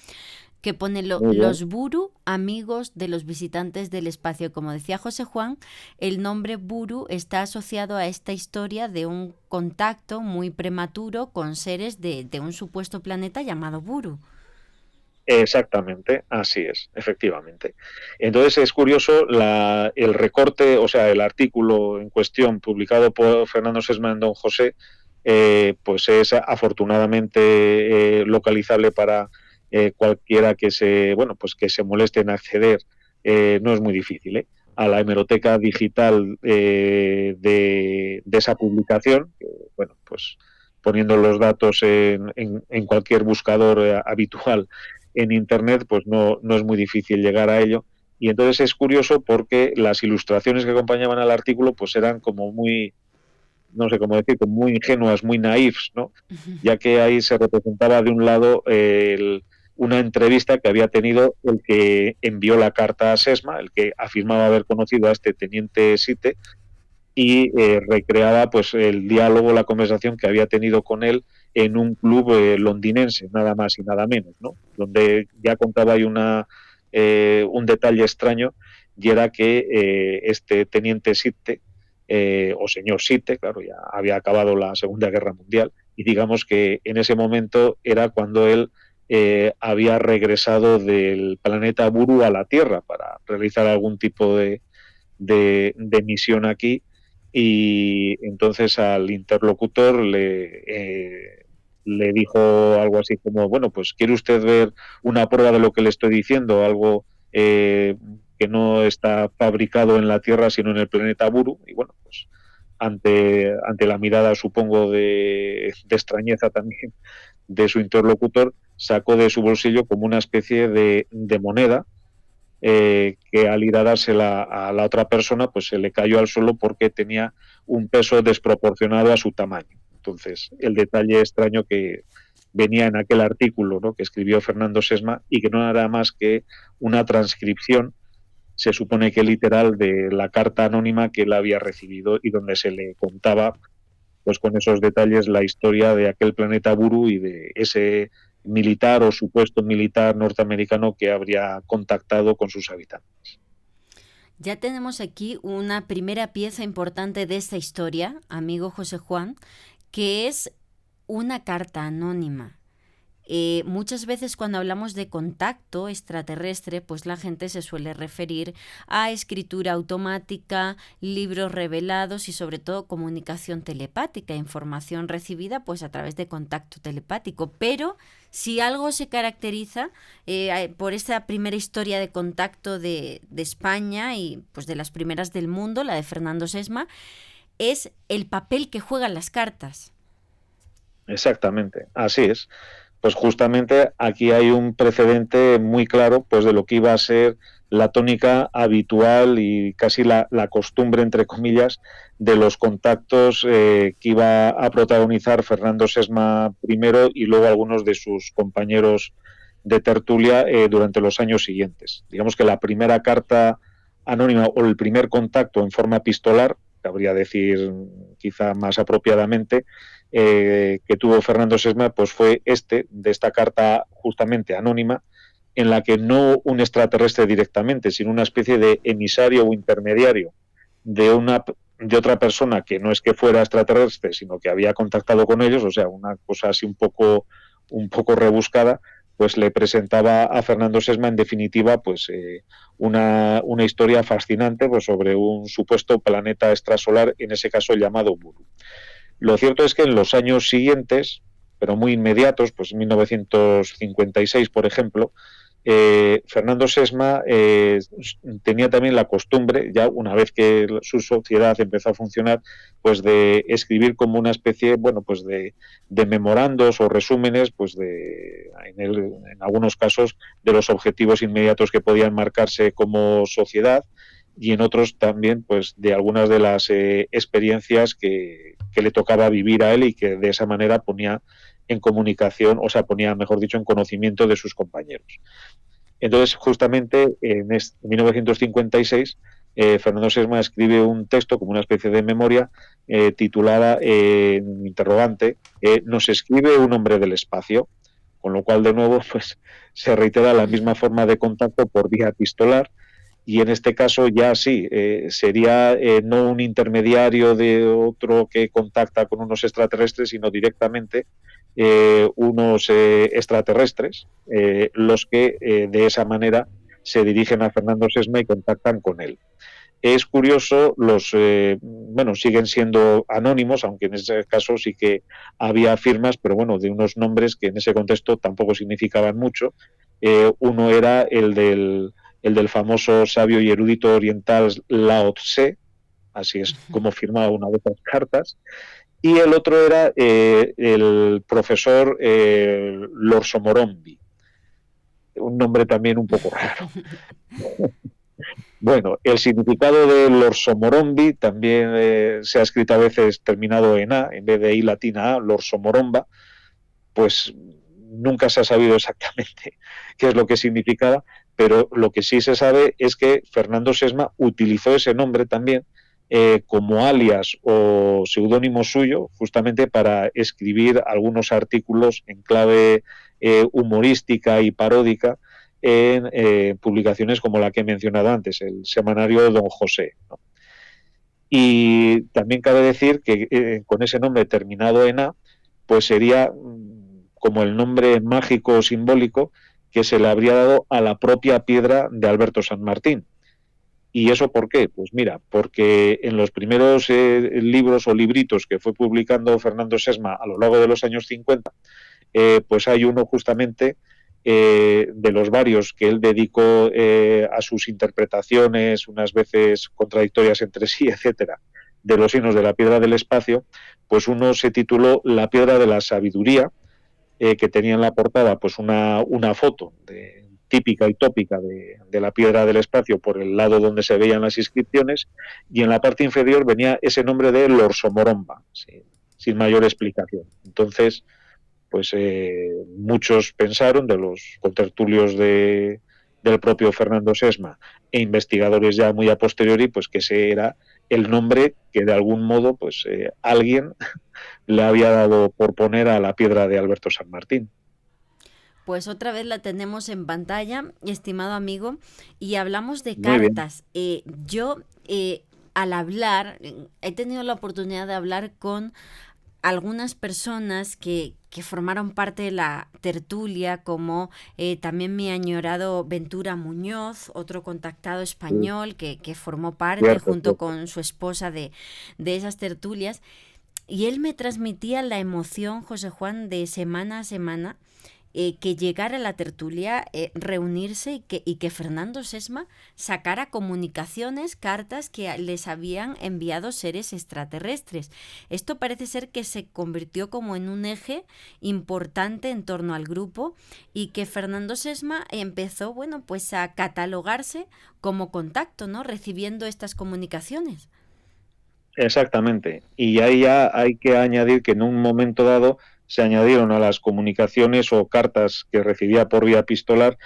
Speaker 1: que pone los Buru, amigos de los visitantes del espacio. Como decía José Juan, el nombre Buru está asociado a esta historia de un contacto muy prematuro con seres de un supuesto planeta llamado Buru.
Speaker 2: Exactamente, así es, efectivamente. Entonces es curioso el recorte, o sea, el artículo en cuestión publicado por Fernando Sesma en Don José, pues es afortunadamente localizable para cualquiera que pues que se moleste en acceder. No es muy difícil, a la hemeroteca digital de esa publicación, que, bueno, pues poniendo los datos en cualquier buscador habitual en Internet, pues no es muy difícil llegar a ello. Y entonces es curioso porque las ilustraciones que acompañaban al artículo pues eran como muy, no sé cómo decir, como muy ingenuas, muy naifs, ¿no? Ya que ahí se representaba de un lado una entrevista que había tenido el que envió la carta a Sesma, el que afirmaba haber conocido a este teniente Sitte, y recreaba pues el diálogo, la conversación que había tenido con él en un club londinense, nada más y nada menos, ¿no? Donde ya contaba ahí un detalle extraño, y era que este teniente Sitte, o señor Sitte, claro, ya había acabado la Segunda Guerra Mundial, y digamos que en ese momento era cuando él había regresado del planeta Buru a la Tierra para realizar algún tipo de misión aquí, y entonces al interlocutor le dijo algo así como, bueno, pues ¿quiere usted ver una prueba de lo que le estoy diciendo? Algo que no está fabricado en la Tierra sino en el planeta Buru. Y bueno, pues ante la mirada, supongo, de extrañeza también de su interlocutor, sacó de su bolsillo como una especie de moneda, que al ir a dársela a la otra persona, pues se le cayó al suelo porque tenía un peso desproporcionado a su tamaño. Entonces, el detalle extraño que venía en aquel artículo, ¿no?, que escribió Fernando Sesma, y que no era más que una transcripción, se supone que literal, de la carta anónima que él había recibido y donde se le contaba pues con esos detalles la historia de aquel planeta Buru y de ese militar o supuesto militar norteamericano que habría contactado con sus habitantes.
Speaker 1: Ya tenemos aquí una primera pieza importante de esta historia, amigo José Juan, que es una carta anónima. Muchas veces cuando hablamos de contacto extraterrestre, pues la gente se suele referir a escritura automática, libros revelados y sobre todo comunicación telepática, información recibida pues a través de contacto telepático. Pero si algo se caracteriza por esta primera historia de contacto de España y pues de las primeras del mundo, la de Fernando Sesma, es el papel que juegan las cartas.
Speaker 2: Exactamente, así es. Pues justamente aquí hay un precedente muy claro pues de lo que iba a ser la tónica habitual y casi la costumbre, entre comillas, de los contactos que iba a protagonizar Fernando Sesma primero y luego algunos de sus compañeros de tertulia durante los años siguientes. Digamos que la primera carta anónima o el primer contacto en forma epistolar, cabría decir quizá más apropiadamente, que tuvo Fernando Sesma, pues fue de esta carta justamente anónima, en la que no un extraterrestre directamente, sino una especie de emisario o intermediario de otra persona que no es que fuera extraterrestre, sino que había contactado con ellos, o sea, una cosa así un poco rebuscada, pues le presentaba a Fernando Sesma, en definitiva, pues una historia fascinante pues, sobre un supuesto planeta extrasolar, en ese caso llamado Buru. Lo cierto es que en los años siguientes, pero muy inmediatos, pues en 1956, por ejemplo, Fernando Sesma tenía también la costumbre, ya una vez que su sociedad empezó a funcionar, pues de escribir como una especie, bueno, pues de memorandos o resúmenes, pues en algunos casos, de los objetivos inmediatos que podían marcarse como sociedad, y en otros también pues de algunas de las experiencias que le tocaba vivir a él y que de esa manera ponía en comunicación, o sea, ponía, mejor dicho, en conocimiento de sus compañeros. Entonces, justamente en 1956, Fernando Sesma escribe un texto como una especie de memoria titulada interrogante, nos escribe un hombre del espacio, con lo cual de nuevo pues se reitera la misma forma de contacto por vía epistolar, y en este caso ya sí, sería no un intermediario de otro que contacta con unos extraterrestres, sino directamente unos extraterrestres, los que de esa manera se dirigen a Fernando Sesma y contactan con él. Es curioso, siguen siendo anónimos, aunque en ese caso sí que había firmas, pero bueno, de unos nombres que en ese contexto tampoco significaban mucho. Uno era el del famoso sabio y erudito oriental Lao Tse, así es como firmaba una de esas cartas, y el otro era el profesor Lorsomorombi, un nombre también un poco raro. Bueno, el significado de Lorsomorombi también se ha escrito a veces terminado en A, en vez de I latina A, Lorsomoromba, pues nunca se ha sabido exactamente qué es lo que significaba, pero lo que sí se sabe es que Fernando Sesma utilizó ese nombre también como alias o seudónimo suyo, justamente para escribir algunos artículos en clave humorística y paródica en publicaciones como la que he mencionado antes, el semanario Don José, ¿no? Y también cabe decir que con ese nombre terminado en A, pues sería como el nombre mágico o simbólico que se le habría dado a la propia piedra de Alberto San Martín. ¿Y eso por qué? Pues mira, porque en los primeros libros o libritos que fue publicando Fernando Sesma a lo largo de los años 50, pues hay uno justamente de los varios que él dedicó a sus interpretaciones, unas veces contradictorias entre sí, etcétera, de los signos de la piedra del espacio, pues uno se tituló La piedra de la sabiduría, que tenía en la portada pues una foto típica y tópica de la piedra del espacio por el lado donde se veían las inscripciones, y en la parte inferior venía ese nombre de Lorsomoromba, sin mayor explicación. Entonces, pues muchos pensaron, de los contertulios del propio Fernando Sesma e investigadores ya muy a posteriori, pues que ese era el nombre que de algún modo pues alguien le había dado por poner a la piedra de Alberto San Martín.
Speaker 1: Pues otra vez la tenemos en pantalla, estimado amigo, y hablamos de
Speaker 2: Muy bien.
Speaker 1: cartas. Yo, al hablar, he tenido la oportunidad de hablar con algunas personas que formaron parte de la tertulia, como también mi añorado Ventura Muñoz, otro contactado
Speaker 2: Sí,
Speaker 1: español que formó parte
Speaker 2: cierto,
Speaker 1: junto
Speaker 2: cierto.
Speaker 1: con su esposa de esas tertulias. Y él me transmitía la emoción, José Juan, de semana a semana, que llegara a la tertulia, reunirse y que Fernando Sesma sacara comunicaciones, cartas que les habían enviado seres extraterrestres. Esto parece ser que se convirtió como en un eje importante en torno al grupo y que Fernando Sesma empezó, bueno, pues a catalogarse como contacto, ¿no? Recibiendo estas comunicaciones.
Speaker 2: Exactamente. Y ahí ya hay que añadir que en un momento dado se añadieron a las comunicaciones o cartas que recibía por vía epistolar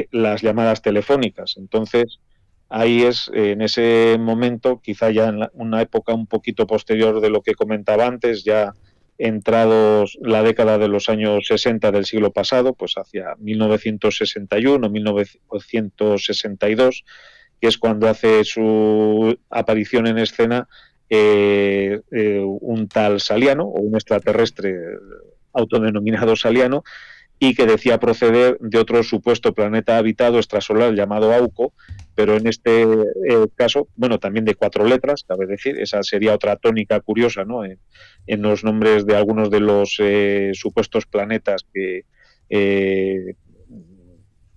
Speaker 2: las llamadas telefónicas. Entonces, ahí es, en ese momento, quizá ya en una época un poquito posterior de lo que comentaba antes, ya entrados la década de los años 60 del siglo pasado, pues hacia 1961, 1962, que es cuando hace su aparición en escena un tal Saliano, o un extraterrestre autodenominado Saliano, y que decía proceder de otro supuesto planeta habitado extrasolar llamado Auco, pero en este caso, bueno, también de 4 letras, cabe decir, esa sería otra tónica curiosa, ¿no? En los nombres de algunos de los supuestos planetas eh,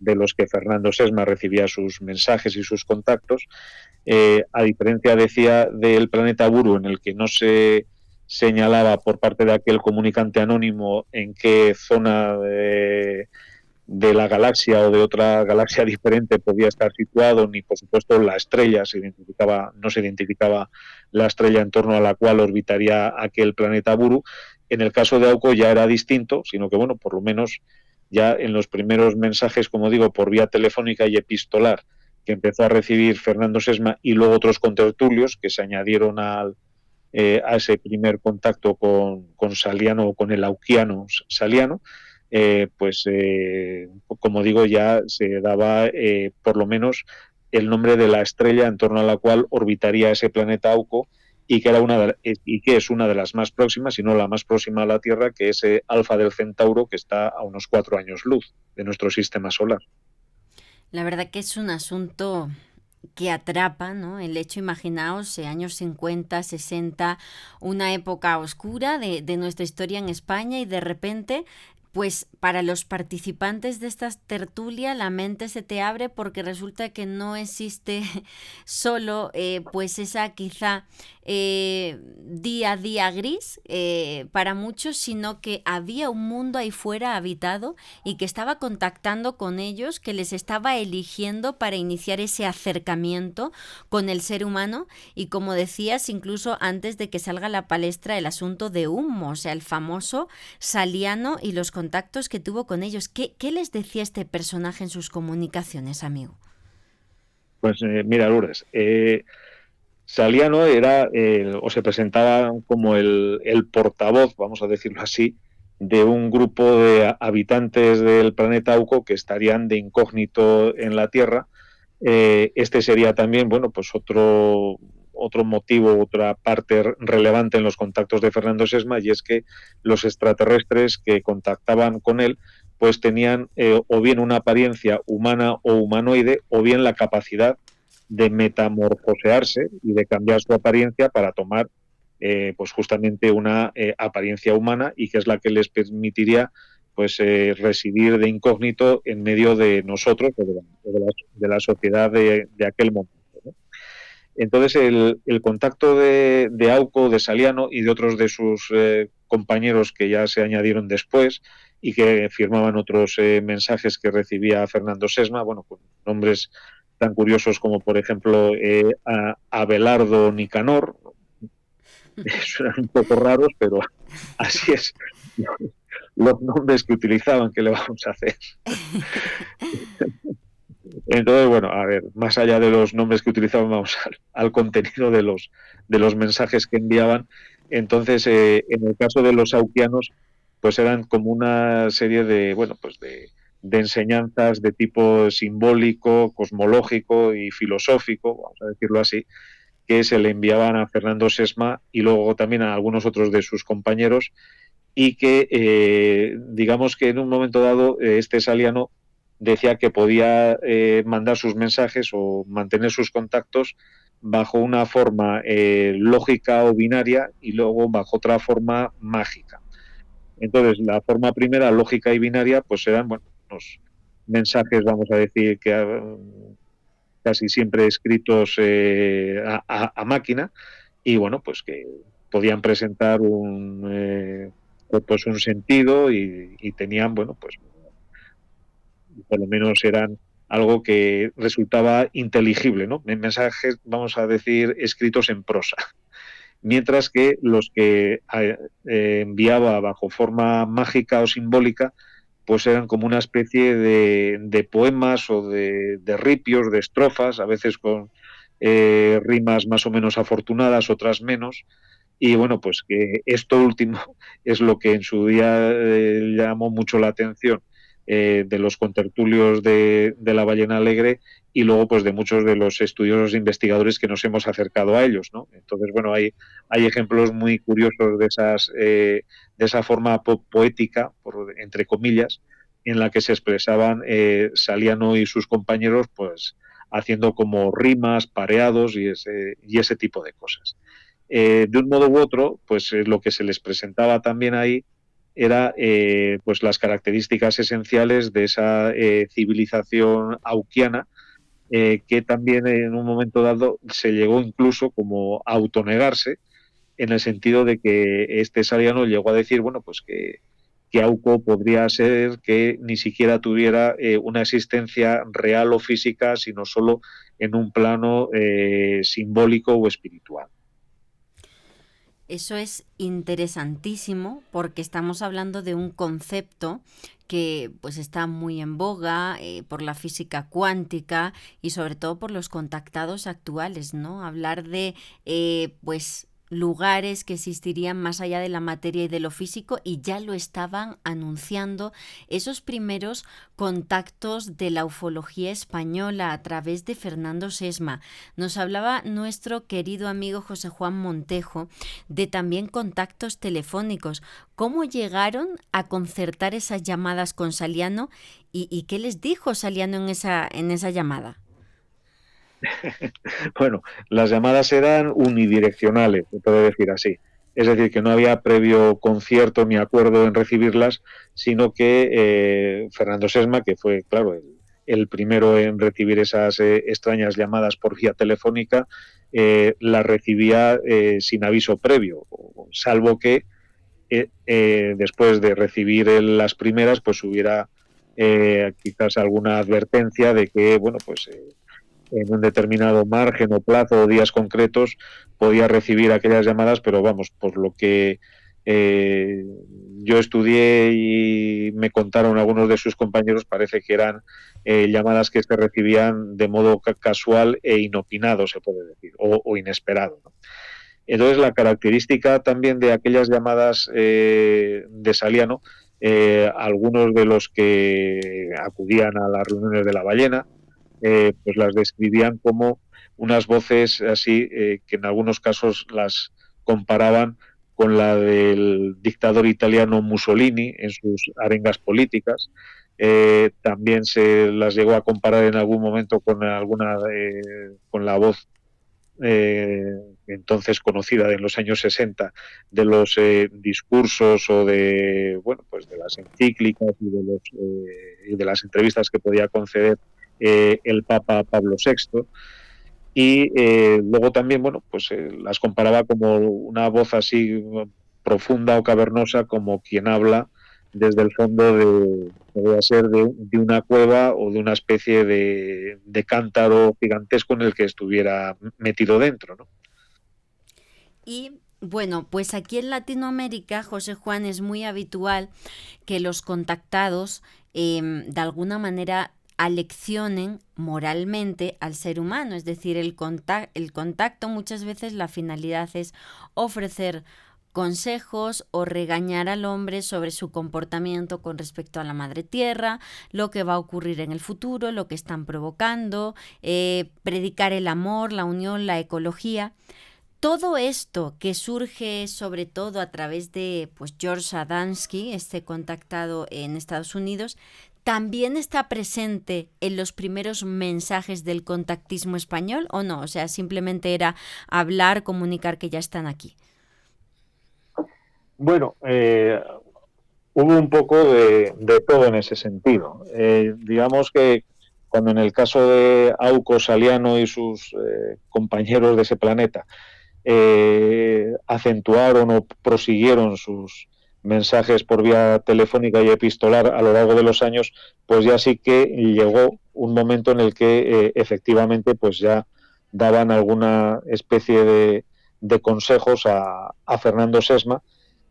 Speaker 2: de los que Fernando Sesma recibía sus mensajes y sus contactos, a diferencia, decía, del planeta Buru, en el que no se señalaba por parte de aquel comunicante anónimo en qué zona de la galaxia o de otra galaxia diferente podía estar situado, ni por supuesto la estrella, no se identificaba la estrella en torno a la cual orbitaría aquel planeta Buru. En el caso de Auco ya era distinto, sino que, bueno, por lo menos ya en los primeros mensajes, como digo, por vía telefónica y epistolar, que empezó a recibir Fernando Sesma y luego otros contertulios que se añadieron a ese primer contacto con Saliano o con el auquiano Saliano, como digo, ya se daba por lo menos el nombre de la estrella en torno a la cual orbitaría ese planeta Auco y que, y que es una de las más próximas, si no la más próxima a la Tierra, que es Alfa del Centauro, que está a unos 4 años luz de nuestro sistema solar.
Speaker 1: La verdad que es un asunto que atrapa, ¿no? El hecho, imaginaos, años 50, 60, una época oscura de nuestra historia en España y de repente, pues para los participantes de esta tertulia la mente se te abre porque resulta que no existe solo pues esa quizá día a día gris para muchos, sino que había un mundo ahí fuera habitado y que estaba contactando con ellos, que les estaba eligiendo para iniciar ese acercamiento con el ser humano y, como decías, incluso antes de que salga a la palestra el asunto de Humo, o sea, el famoso Saliano y los contactos que tuvo con ellos. ¿Qué les decía este personaje en sus comunicaciones, amigo?
Speaker 2: Pues mira, Lourdes, Saliano era, o se presentaba como el portavoz, vamos a decirlo así, de un grupo de habitantes del planeta Auco que estarían de incógnito en la Tierra. Este sería también, bueno, pues otro motivo, otra parte relevante en los contactos de Fernando Sesma, y es que los extraterrestres que contactaban con él pues tenían o bien una apariencia humana o humanoide, o bien la capacidad de metamorfosearse y de cambiar su apariencia para tomar pues justamente una apariencia humana, y que es la que les permitiría pues residir de incógnito en medio de nosotros o de la sociedad de aquel momento, ¿no? Entonces el contacto de Auco, de Saliano y de otros de sus compañeros que ya se añadieron después y que firmaban otros mensajes que recibía Fernando Sesma, bueno, con nombres tan curiosos como, por ejemplo, Abelardo Nicanor. Suenan un poco raros, pero así es los nombres que utilizaban, ¿qué le vamos a hacer? Entonces, bueno, a ver, más allá de los nombres que utilizaban, vamos al contenido de los mensajes que enviaban. Entonces, en el caso de los auquianos, pues eran como una serie de, bueno, pues de enseñanzas de tipo simbólico, cosmológico y filosófico, vamos a decirlo así, que se le enviaban a Fernando Sesma y luego también a algunos otros de sus compañeros, y que digamos que en un momento dado este Saliano decía que podía mandar sus mensajes o mantener sus contactos bajo una forma lógica o binaria y luego bajo otra forma mágica. Entonces, la forma primera, lógica y binaria, pues eran, bueno, unos mensajes, vamos a decir, que casi siempre escritos a máquina, y bueno, pues que podían presentar pues un sentido, y tenían, bueno, pues por lo menos eran algo que resultaba inteligible, ¿no? Mensajes, vamos a decir, escritos en prosa. Mientras que los que enviaba bajo forma mágica o simbólica, pues eran como una especie de poemas o de ripios, de estrofas, a veces con rimas más o menos afortunadas, otras menos. Y bueno, pues que esto último es lo que en su día llamó mucho la atención de los contertulios de la Ballena Alegre, y luego pues de muchos de los estudiosos e investigadores que nos hemos acercado a ellos, ¿no? Entonces, bueno, hay ejemplos muy curiosos de esa forma poética, entre comillas, en la que se expresaban Saliano y sus compañeros, pues haciendo como rimas, pareados y ese tipo de cosas. De un modo u otro, pues lo que se les presentaba también ahí era pues las características esenciales de esa civilización auquiana, que también en un momento dado se llegó incluso como a autonegarse, en el sentido de que este Saliano llegó a decir, bueno, pues que Auco podría ser que ni siquiera tuviera una existencia real o física, sino solo en un plano simbólico o espiritual.
Speaker 1: Eso es interesantísimo porque estamos hablando de un concepto que pues está muy en boga por la física cuántica y sobre todo por los contactados actuales, ¿no? Hablar de pues lugares que existirían más allá de la materia y de lo físico, y ya lo estaban anunciando esos primeros contactos de la ufología española a través de Fernando Sesma. Nos hablaba nuestro querido amigo José Juan Montejo de también contactos telefónicos. ¿Cómo llegaron a concertar esas llamadas con Saliano y qué les dijo Saliano en esa llamada?
Speaker 2: Bueno, las llamadas eran unidireccionales, se puede decir así. Es decir, que no había previo concierto ni acuerdo en recibirlas, sino que Fernando Sesma, que fue, claro, el primero en recibir esas extrañas llamadas por vía telefónica, las recibía sin aviso previo, salvo que después de recibir las primeras, pues hubiera quizás alguna advertencia de que, bueno, pues en un determinado margen o plazo o días concretos podía recibir aquellas llamadas, pero vamos, por lo que eh, yo estudié y me contaron algunos de sus compañeros, parece que eran llamadas que se recibían de modo casual e inopinado, se puede decir, o inesperado, ¿no? Entonces, la característica también de aquellas llamadas de Saliano, algunos de los que acudían a las reuniones de la ballena, pues las describían como unas voces así, que en algunos casos las comparaban con la del dictador italiano Mussolini en sus arengas políticas. También se las llegó a comparar en algún momento con con la voz entonces conocida en los años 60 de los discursos o de, bueno, pues de las encíclicas y de las entrevistas que podía conceder el Papa Pablo VI. Y luego también, bueno, pues las comparaba como una voz así profunda o cavernosa, como quien habla desde el fondo podría ser de una cueva o de una especie de cántaro gigantesco en el que estuviera metido dentro, ¿no?
Speaker 1: Y bueno, pues aquí en Latinoamérica, José Juan, es muy habitual que los contactados de alguna manera aleccionen moralmente al ser humano. Es decir, el contacto muchas veces la finalidad es ofrecer consejos o regañar al hombre sobre su comportamiento con respecto a la madre tierra, lo que va a ocurrir en el futuro, lo que están provocando, predicar el amor, la unión, la ecología. Todo esto que surge sobre todo a través de George Adamski, este contactado en Estados Unidos, ¿también está presente en los primeros mensajes del contactismo español o no? O sea, simplemente era hablar, comunicar que ya están aquí.
Speaker 2: Bueno, hubo un poco de todo en ese sentido. Digamos que cuando en el caso de Auco Saliano y sus compañeros de ese planeta acentuaron o prosiguieron sus mensajes por vía telefónica y epistolar a lo largo de los años, pues ya sí que llegó un momento en el que efectivamente pues ya daban alguna especie de consejos a Fernando Sesma,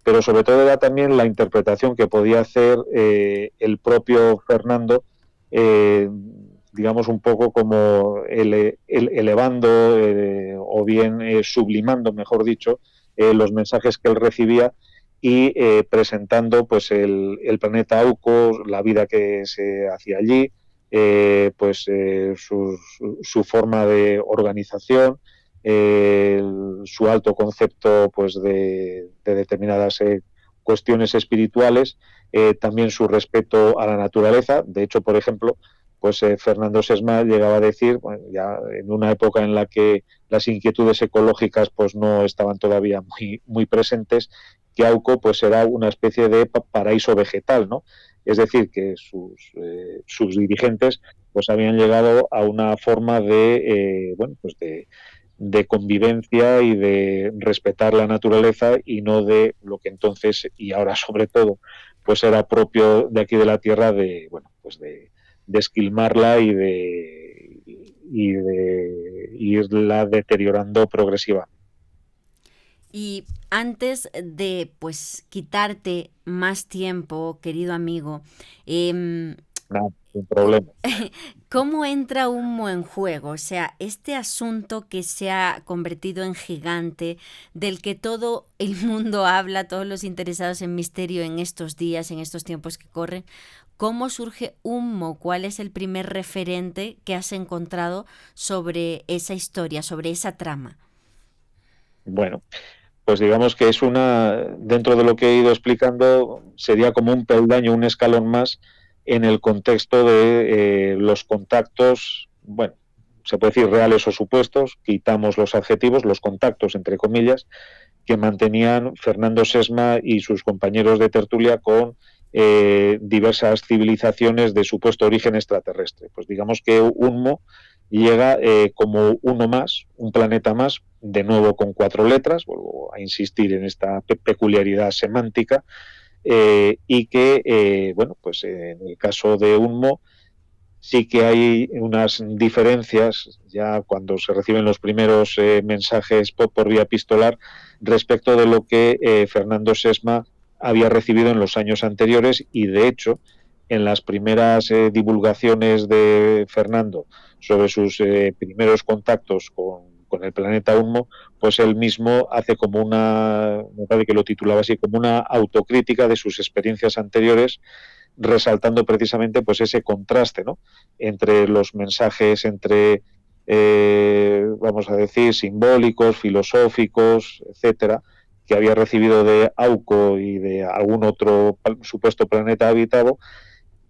Speaker 2: pero sobre todo era también la interpretación que podía hacer el propio Fernando, digamos un poco como elevando o bien sublimando, mejor dicho, los mensajes que él recibía y presentando pues el planeta Auco, la vida que se hacía allí, su forma de organización, su alto concepto pues de determinadas cuestiones espirituales, también su respeto a la naturaleza. De hecho, por ejemplo, pues Fernando Sesma llegaba a decir, bueno, ya en una época en la que las inquietudes ecológicas pues no estaban todavía muy presentes, que Auco pues era una especie de paraíso vegetal, ¿no? Es decir, que sus dirigentes pues habían llegado a una forma de convivencia y de respetar la naturaleza y no de lo que entonces y ahora sobre todo pues era propio de aquí de la tierra de esquilmarla y de irla deteriorando progresivamente.
Speaker 1: Y antes de quitarte más tiempo, querido amigo,
Speaker 2: Nada, sin problema.
Speaker 1: ¿cómo entra Humo en juego? O sea, este asunto que se ha convertido en gigante, del que todo el mundo habla, todos los interesados en misterio en estos días, en estos tiempos que corren, ¿cómo surge Humo? ¿Cuál es el primer referente que has encontrado sobre esa historia, sobre esa trama?
Speaker 2: Bueno, pues digamos que dentro de lo que he ido explicando, sería como un peldaño, un escalón más en el contexto de los contactos, bueno, se puede decir reales o supuestos, quitamos los adjetivos, los contactos, entre comillas, que mantenían Fernando Sesma y sus compañeros de tertulia con diversas civilizaciones de supuesto origen extraterrestre. Pues digamos que Unmo llega como uno más, un planeta más, de nuevo con 4 letras, vuelvo a insistir en esta peculiaridad semántica, y que, pues en el caso de Unmo sí que hay unas diferencias ya cuando se reciben los primeros mensajes por vía epistolar respecto de lo que Fernando Sesma había recibido en los años anteriores y de hecho en las primeras divulgaciones de Fernando sobre sus primeros contactos con el planeta Unmo, pues él mismo hace como me parece que lo titulaba así, como una autocrítica de sus experiencias anteriores, resaltando precisamente pues ese contraste, ¿no?, entre los mensajes vamos a decir, simbólicos, filosóficos, etcétera, que había recibido de Auco y de algún otro supuesto planeta habitado,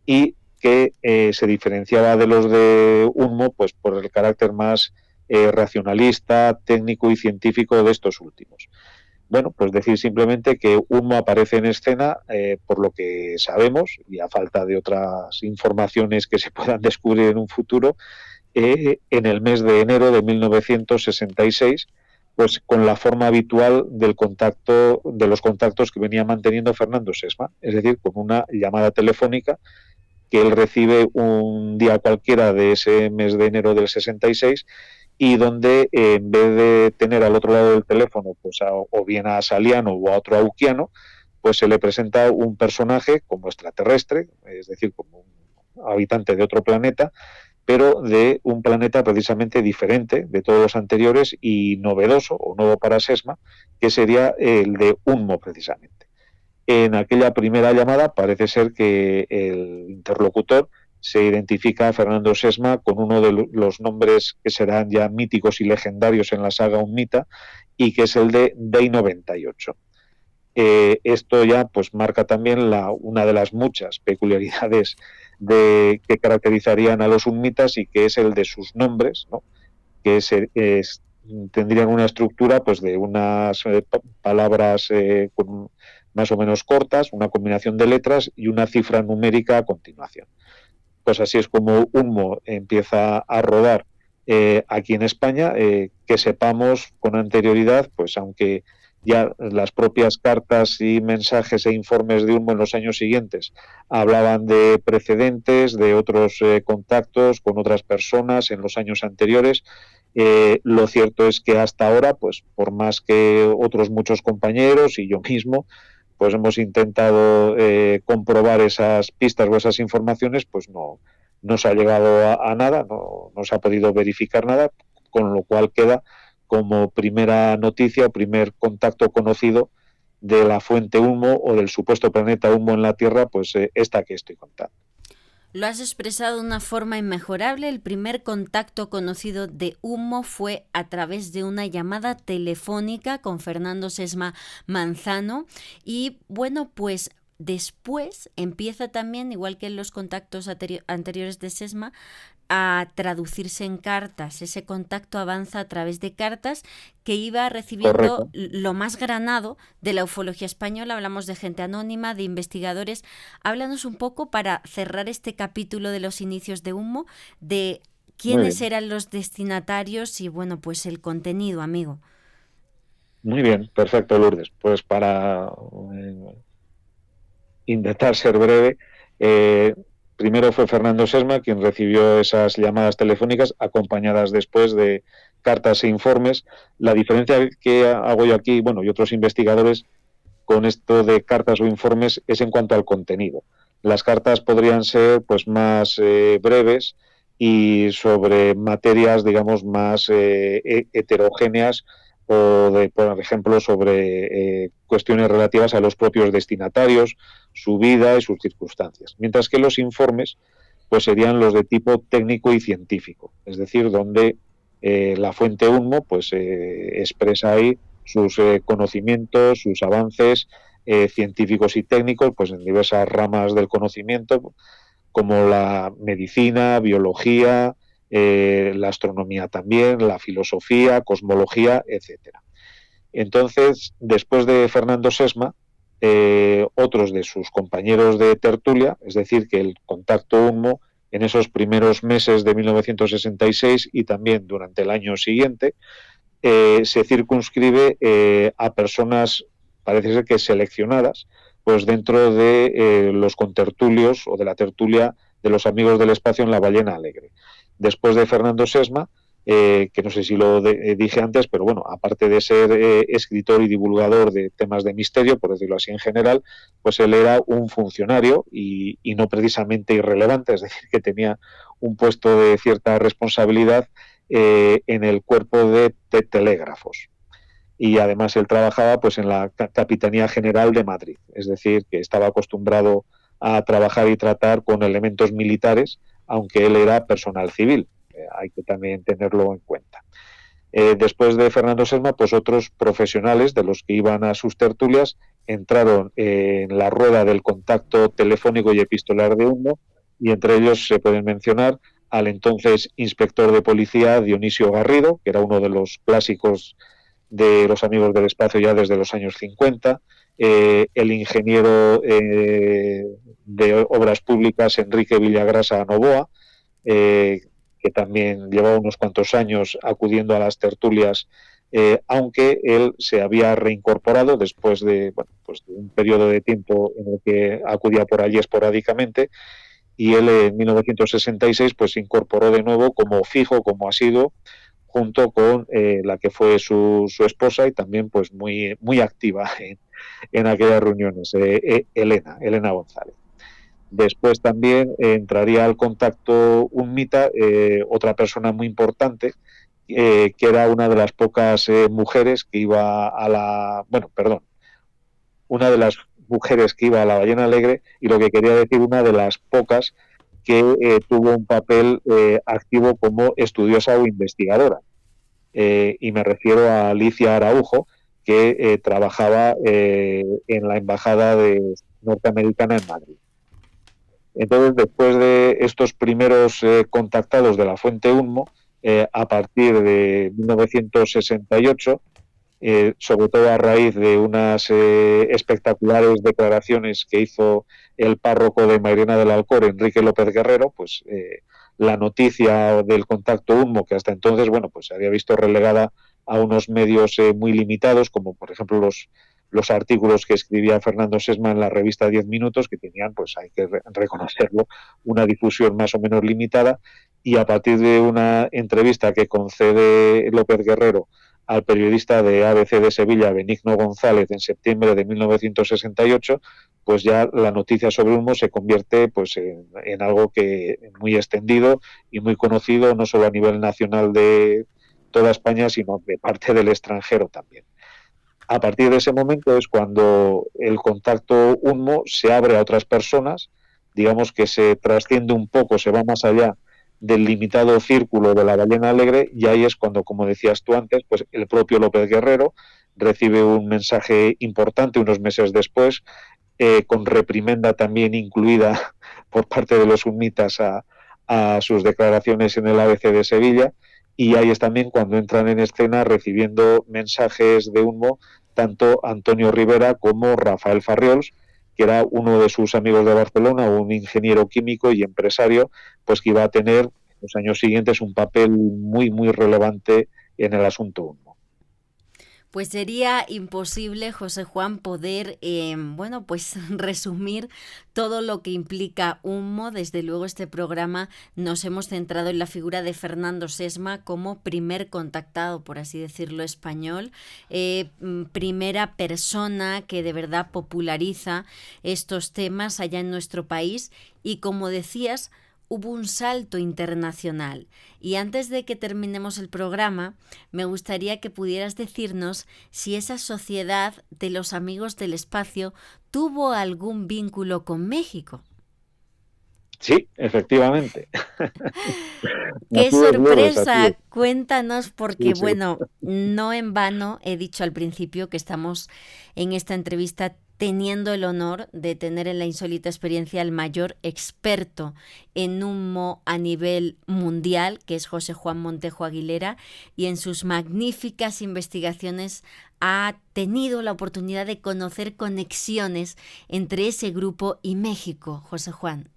Speaker 2: y que se diferenciaba de los de Unmo pues por el carácter más racionalista, técnico y científico de estos últimos. Bueno, pues decir simplemente que Unmo aparece en escena, por lo que sabemos, y a falta de otras informaciones que se puedan descubrir en un futuro, en el mes de enero de 1966, pues con la forma habitual de los contactos que venía manteniendo Fernando Sesma, es decir, con una llamada telefónica que él recibe un día cualquiera de ese mes de enero del 66 y donde en vez de tener al otro lado del teléfono pues o bien a Saliano o a otro auquiano, pues se le presenta un personaje como extraterrestre, es decir, como habitante de otro planeta, pero de un planeta precisamente diferente de todos los anteriores y novedoso o nuevo para Sesma, que sería el de Unmo precisamente. En aquella primera llamada parece ser que el interlocutor se identifica a Fernando Sesma con uno de los nombres que serán ya míticos y legendarios en la saga Unmita, y que es el de Day 98. Esto ya pues marca también una de las muchas peculiaridades que caracterizarían a los unmitas, y que es el de sus nombres, ¿no? Que tendrían una estructura pues de unas palabras más o menos cortas, una combinación de letras y una cifra numérica a continuación. Pues así es como Unmo empieza a rodar aquí en España, que sepamos con anterioridad, pues aunque ya las propias cartas y mensajes e informes de Unmo en los años siguientes hablaban de precedentes, de otros contactos con otras personas en los años anteriores. Lo cierto es que hasta ahora, pues por más que otros muchos compañeros y yo mismo, pues hemos intentado comprobar esas pistas o esas informaciones, pues no se ha llegado a nada, no se ha podido verificar nada, con lo cual queda como primera noticia o primer contacto conocido de la fuente Unmo o del supuesto planeta Unmo en la Tierra, pues esta que estoy contando.
Speaker 1: Lo has expresado de una forma inmejorable. El primer contacto conocido de Unmo fue a través de una llamada telefónica con Fernando Sesma Manzano. Y bueno, pues después empieza también, igual que en los contactos anteriores de Sesma, a traducirse en cartas. Ese contacto avanza a través de cartas que iba recibiendo.
Speaker 2: Correcto.
Speaker 1: Lo más granado de la ufología española. Hablamos de gente anónima, de investigadores. Háblanos un poco, para cerrar este capítulo de los inicios de Unmo, de quiénes eran los destinatarios y, bueno, pues el contenido, amigo.
Speaker 2: Muy bien, perfecto, Lourdes. Pues para intentar ser breve, primero fue Fernando Sesma quien recibió esas llamadas telefónicas, acompañadas después de cartas e informes. La diferencia que hago yo aquí, bueno, y otros investigadores, con esto de cartas o informes, es en cuanto al contenido. Las cartas podrían ser pues más breves y sobre materias, digamos, más heterogéneas, o por ejemplo, sobre cuestiones relativas a los propios destinatarios, su vida y sus circunstancias. Mientras que los informes pues serían los de tipo técnico y científico, es decir, donde la fuente Unmo pues expresa ahí sus conocimientos, sus avances científicos y técnicos, pues en diversas ramas del conocimiento, como la medicina, biología, la astronomía también, la filosofía, cosmología, etcétera. Entonces, después de Fernando Sesma, otros de sus compañeros de tertulia, es decir, que el contacto Unmo en esos primeros meses de 1966 y también durante el año siguiente, se circunscribe a personas, parece ser que seleccionadas, pues dentro de los contertulios o de la tertulia de los amigos del espacio en la Ballena Alegre. Después de Fernando Sesma, que no sé si lo dije antes, pero bueno, aparte de ser escritor y divulgador de temas de misterio, por decirlo así en general, pues él era un funcionario y no precisamente irrelevante, es decir, que tenía un puesto de cierta responsabilidad en el cuerpo de telégrafos. Y además él trabajaba pues en la Capitanía General de Madrid, es decir, que estaba acostumbrado a trabajar y tratar con elementos militares, aunque él era personal civil. Hay que también tenerlo en cuenta. Después de Fernando Sesma, pues otros profesionales de los que iban a sus tertulias entraron en la rueda del contacto telefónico y epistolar de Unmo, y entre ellos se pueden mencionar al entonces inspector de policía Dionisio Garrido, que era uno de los clásicos de los amigos del espacio ya desde los años 50, el ingeniero de obras públicas Enrique Villagrasa Novoa, que también llevaba unos cuantos años acudiendo a las tertulias, aunque él se había reincorporado después de, bueno, pues de un periodo de tiempo en el que acudía por allí esporádicamente, y él en 1966 pues se incorporó de nuevo como fijo, como asiduo, junto con la que fue su esposa y también pues muy activa en aquellas reuniones, Elena González. Después también entraría al contacto UNMITA otra persona muy importante, que era una de las pocas mujeres que iba a la... Bueno, perdón, una de las mujeres que iba a la Ballena Alegre, y lo que quería decir, una de las pocas que tuvo un papel activo como estudiosa o investigadora. Y me refiero a Alicia Araujo, que trabajaba en la embajada norteamericana en Madrid. Entonces, después de estos primeros contactados de la Fuente Unmo, a partir de 1968, sobre todo a raíz de unas espectaculares declaraciones que hizo el párroco de Mairena del Alcor, Enrique López Guerrero, pues la noticia del contacto Unmo, que hasta entonces, bueno, pues se había visto relegada a unos medios muy limitados, como por ejemplo los artículos que escribía Fernando Sesma en la revista 10 Minutos, que tenían, pues hay que reconocerlo, una difusión más o menos limitada, y a partir de una entrevista que concede López Guerrero al periodista de ABC de Sevilla, Benigno González, en septiembre de 1968, pues ya la noticia sobre Unmo se convierte pues en algo que muy extendido y muy conocido, no solo a nivel nacional de toda España, sino de parte del extranjero también. A partir de ese momento es cuando el contacto Unmo se abre a otras personas, digamos que se trasciende un poco, se va más allá del limitado círculo de la Ballena Alegre, y ahí es cuando, como decías tú antes, pues el propio López Guerrero recibe un mensaje importante unos meses después, con reprimenda también incluida por parte de los UNMITAS a sus declaraciones en el ABC de Sevilla, y ahí es también cuando entran en escena recibiendo mensajes de Unmo tanto Antonio Rivera como Rafael Farriols, que era uno de sus amigos de Barcelona, un ingeniero químico y empresario, pues que iba a tener en los años siguientes un papel muy, muy relevante en el asunto Unmo.
Speaker 1: Pues sería imposible, José Juan, poder, bueno, pues resumir todo lo que implica Unmo. Desde luego este programa nos hemos centrado en la figura de Fernando Sesma como primer contactado, por así decirlo, español, primera persona que de verdad populariza estos temas allá en nuestro país, y como decías, hubo un salto internacional. Y antes de que terminemos el programa, me gustaría que pudieras decirnos si esa sociedad de los Amigos del Espacio tuvo algún vínculo con México.
Speaker 2: Sí, efectivamente.
Speaker 1: ¡Qué
Speaker 2: Así es, Lourdes, así
Speaker 1: sorpresa!
Speaker 2: es.
Speaker 1: Cuéntanos,
Speaker 2: Sí,
Speaker 1: porque
Speaker 2: sí.
Speaker 1: bueno, no en vano he dicho al principio que estamos en esta entrevista teniendo el honor de tener en la insólita experiencia al mayor experto en Unmo a nivel mundial, que es José Juan Montejo Aguilera, y en sus magníficas investigaciones ha tenido la oportunidad de conocer conexiones entre ese grupo y México, José Juan.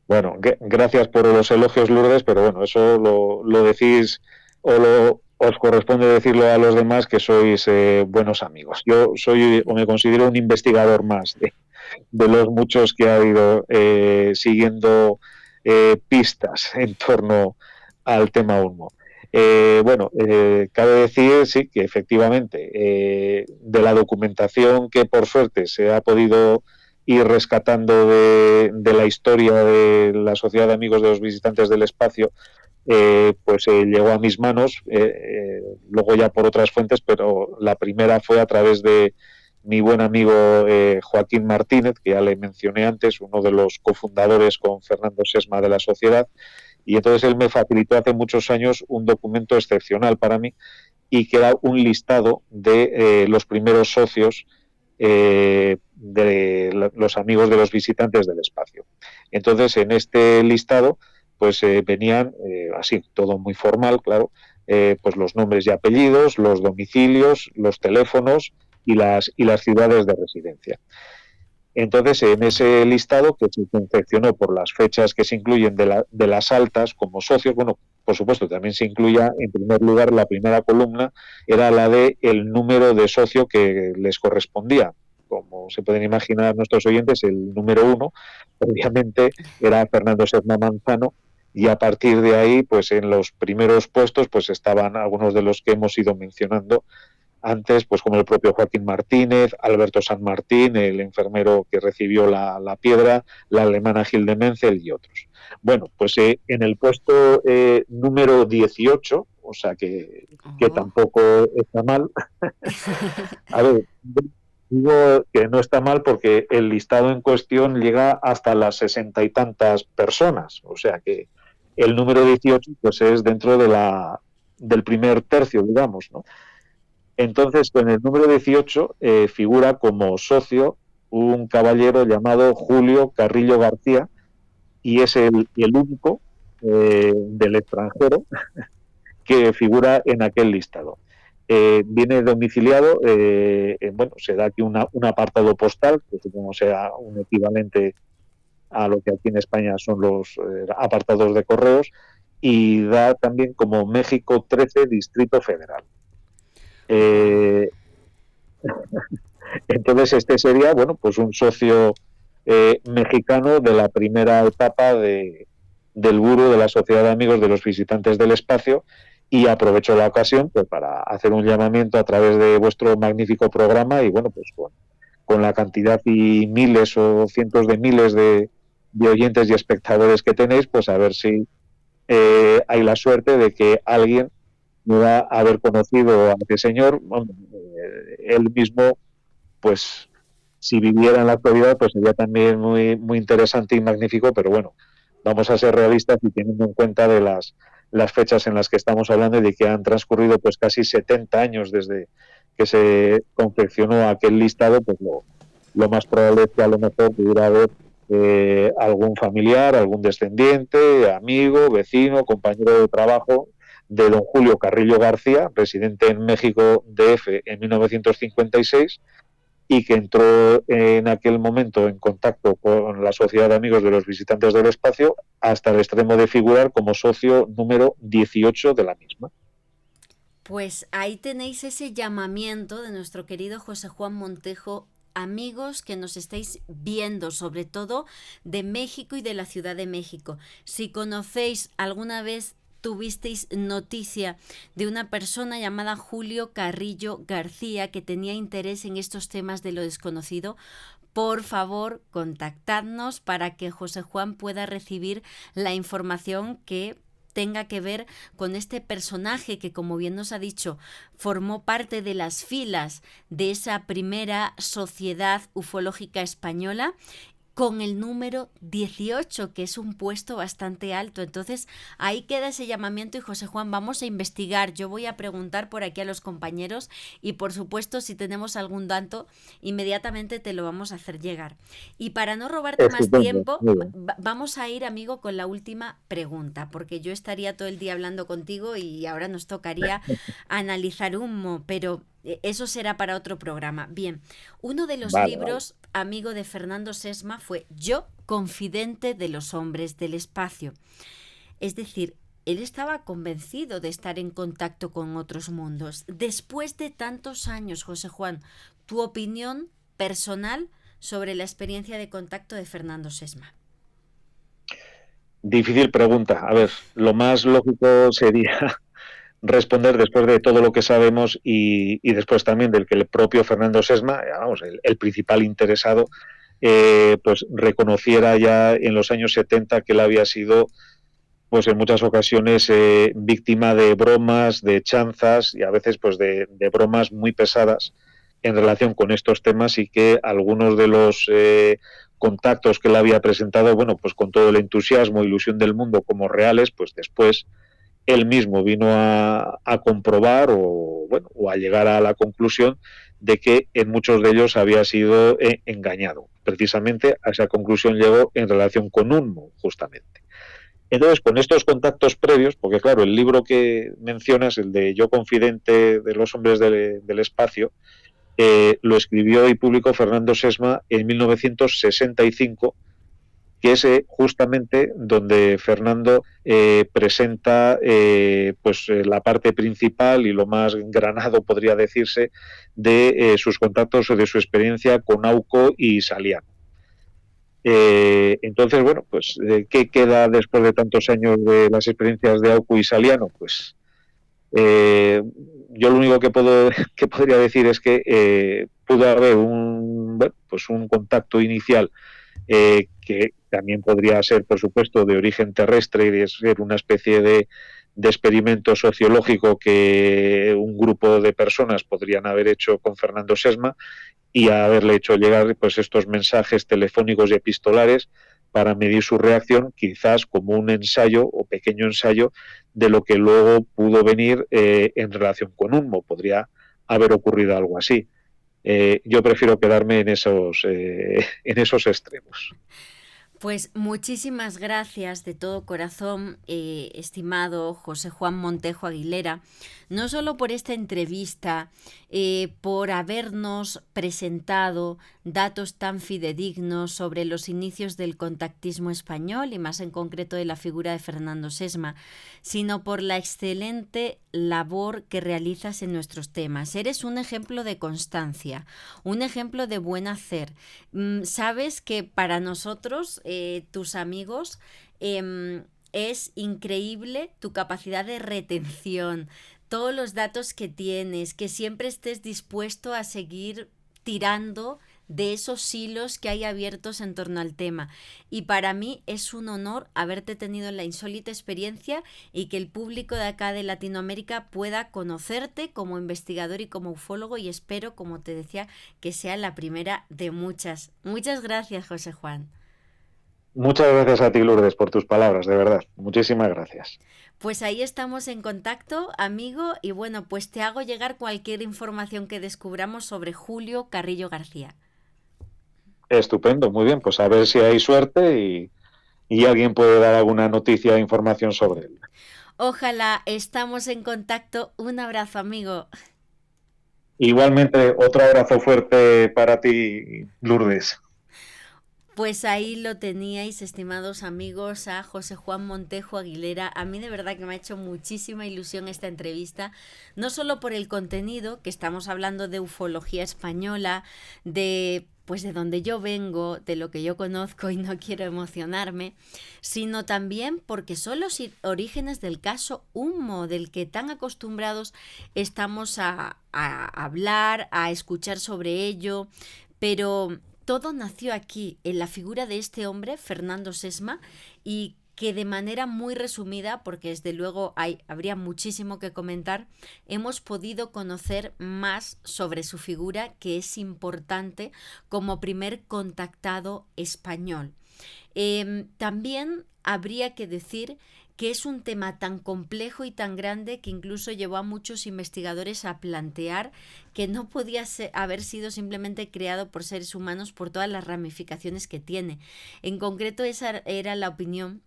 Speaker 2: Bueno, gracias por los elogios, Lourdes, pero bueno, eso lo decís os corresponde decirlo a los demás, que sois buenos amigos. Yo soy o me considero un investigador más de los muchos que ha ido siguiendo pistas en torno al tema Unmo. Cabe decir, sí, que efectivamente de la documentación que por suerte se ha podido ir rescatando de la historia de la Sociedad de Amigos de los Visitantes del Espacio, llegó a mis manos, luego ya por otras fuentes, pero la primera fue a través de mi buen amigo Joaquín Martínez, que ya le mencioné antes, uno de los cofundadores con Fernando Sesma de la sociedad, y entonces él me facilitó hace muchos años un documento excepcional para mí, y que era un listado de los primeros socios de los amigos de los visitantes del espacio. Entonces, en este listado, pues venían, así, todo muy formal, claro, pues los nombres y apellidos, los domicilios, los teléfonos y las ciudades de residencia. Entonces, en ese listado, que se confeccionó por las fechas que se incluyen de las altas como socios, bueno, por supuesto, también se incluía, en primer lugar, la primera columna, era la de el número de socio que les correspondía. Como se pueden imaginar nuestros oyentes, el número 1, obviamente, era Fernando Serna Manzano, y a partir de ahí, pues en los primeros puestos, pues estaban algunos de los que hemos ido mencionando, antes, pues como el propio Joaquín Martínez, Alberto San Martín, el enfermero que recibió la piedra, la alemana Hilde Menzel y otros. Bueno, pues en el puesto número 18, o sea que
Speaker 1: Oh.
Speaker 2: tampoco está mal. A ver, digo que no está mal porque el listado en cuestión llega hasta las 60 y tantas personas, o sea que el número 18 pues es dentro del primer tercio, digamos, ¿no? Entonces, en el número 18 figura como socio un caballero llamado Julio Carrillo García, y es el único del extranjero que figura en aquel listado. Viene domiciliado, bueno, se da aquí un apartado postal, que supongo sea un equivalente a lo que aquí en España son los apartados de correos, y da también como México 13, Distrito Federal.
Speaker 1: Wow.
Speaker 2: Eh, entonces este sería, bueno, pues un socio mexicano de la primera etapa del Guru, de la Sociedad de Amigos de los Visitantes del Espacio, y aprovecho la ocasión pues, para hacer un llamamiento a través de vuestro magnífico programa y bueno, pues con la cantidad y miles o cientos de miles de oyentes y espectadores que tenéis, pues a ver si hay la suerte de que alguien pueda haber conocido a este señor. Bueno, él mismo, pues si viviera en la actualidad, pues sería también muy, muy interesante y magnífico, pero bueno, vamos a ser realistas y teniendo en cuenta de las fechas en las que estamos hablando y de que han transcurrido pues casi 70 años desde que se confeccionó aquel listado, pues lo más probable es que a lo mejor pudiera haber algún familiar, algún descendiente, amigo, vecino, compañero de trabajo de don Julio Carrillo García, residente en México DF en 1956, y que entró en aquel momento en contacto con la Sociedad de Amigos de los Visitantes del Espacio hasta el extremo de figurar como socio número 18 de la misma.
Speaker 1: Pues ahí tenéis ese llamamiento de nuestro querido José Juan Montejo. Amigos que nos estáis viendo, sobre todo de México y de la Ciudad de México. Si conocéis alguna vez tuvisteis noticia de una persona llamada Julio Carrillo García que tenía interés en estos temas de lo desconocido, por favor, contactadnos para que José Juan pueda recibir la información que tenga que ver con este personaje que, como bien nos ha dicho, formó parte de las filas de esa primera sociedad ufológica española con el número 18, que es un puesto bastante alto. Entonces, ahí queda ese llamamiento y José Juan, vamos a investigar. Yo voy a preguntar por aquí a los compañeros y, por supuesto, si tenemos algún dato, inmediatamente te lo vamos a hacer llegar. Y para no robarte más
Speaker 2: Estupendo,
Speaker 1: tiempo,
Speaker 2: muy bien.
Speaker 1: vamos a ir, amigo, con la última pregunta, porque yo estaría todo el día hablando contigo y ahora nos tocaría analizar humo, pero eso será para otro programa. Bien, uno de los
Speaker 2: Vale, vale.
Speaker 1: libros, amigo de Fernando Sesma, fue Yo, confidente de los hombres del espacio. Es decir, él estaba convencido de estar en contacto con otros mundos. Después de tantos años, José Juan, tu opinión personal sobre la experiencia de contacto de Fernando Sesma.
Speaker 2: Difícil pregunta. A ver, lo más lógico sería responder después de todo lo que sabemos y después también del que el propio Fernando Sesma, vamos, el principal interesado, pues reconociera ya en los años 70 que él había sido, pues en muchas ocasiones, víctima de bromas, de chanzas y a veces pues de bromas muy pesadas en relación con estos temas y que algunos de los contactos que él había presentado, bueno, pues con todo el entusiasmo, ilusión del mundo como reales, pues después él mismo vino a comprobar o, bueno, o a llegar a la conclusión de que en muchos de ellos había sido engañado. Precisamente a esa conclusión llegó en relación con Unmo, justamente. Entonces, con estos contactos previos, porque claro, el libro que mencionas, el de Yo confidente de los hombres del espacio, lo escribió y publicó Fernando Sesma en 1965, que es justamente donde Fernando presenta pues la parte principal y lo más granado, podría decirse, de sus contactos o de su experiencia con Auco y Saliano. Entonces, bueno, pues, ¿qué queda después de tantos años de las experiencias de Auco y Saliano? Pues Eh, yo lo único que que podría decir es que pudo haber pues un contacto inicial que también podría ser, por supuesto, de origen terrestre y de ser una especie de experimento sociológico que un grupo de personas podrían haber hecho con Fernando Sesma y haberle hecho llegar pues estos mensajes telefónicos y epistolares para medir su reacción, quizás como un ensayo o pequeño ensayo de lo que luego pudo venir en relación con Unmo. Podría haber ocurrido algo así. Yo prefiero quedarme en esos extremos.
Speaker 1: Pues muchísimas gracias de todo corazón, estimado José Juan Montejo Aguilera, no solo por esta entrevista, por habernos presentado datos tan fidedignos sobre los inicios del contactismo español y más en concreto de la figura de Fernando Sesma, sino por la excelente labor que realizas en nuestros temas. Eres un ejemplo de constancia, un ejemplo de buen hacer. Sabes que para nosotros, tus amigos, es increíble tu capacidad de retención, todos los datos que tienes, que siempre estés dispuesto a seguir tirando de esos hilos que hay abiertos en torno al tema. Y para mí es un honor haberte tenido en la insólita experiencia y que el público de acá de Latinoamérica pueda conocerte como investigador y como ufólogo y espero, como te decía, que sea la primera de muchas. Muchas gracias, José Juan.
Speaker 2: Muchas gracias a ti, Lourdes, por tus palabras, de verdad. Muchísimas gracias.
Speaker 1: Pues ahí estamos en contacto, amigo, y bueno, pues te hago llegar cualquier información que descubramos sobre Julio Carrillo García.
Speaker 2: Estupendo, muy bien. Pues a ver si hay suerte y alguien puede dar alguna noticia e información sobre él.
Speaker 1: Ojalá estamos en contacto. Un abrazo, amigo.
Speaker 2: Igualmente, otro abrazo fuerte para ti, Lourdes.
Speaker 1: Pues ahí lo teníais, estimados amigos, a José Juan Montejo Aguilera. A mí de verdad que me ha hecho muchísima ilusión esta entrevista, no solo por el contenido, que estamos hablando de ufología española, de pues de donde yo vengo, de lo que yo conozco y no quiero emocionarme, sino también porque son los orígenes del caso Humo, del que tan acostumbrados estamos a hablar, a escuchar sobre ello, pero todo nació aquí, en la figura de este hombre, Fernando Sesma, y que de manera muy resumida, porque desde luego habría muchísimo que comentar, hemos podido conocer más sobre su figura, que es importante como primer contactado español. También habría que decir que es un tema tan complejo y tan grande que incluso llevó a muchos investigadores a plantear que no podía haber sido simplemente creado por seres humanos por todas las ramificaciones que tiene. En concreto, esa era la opinión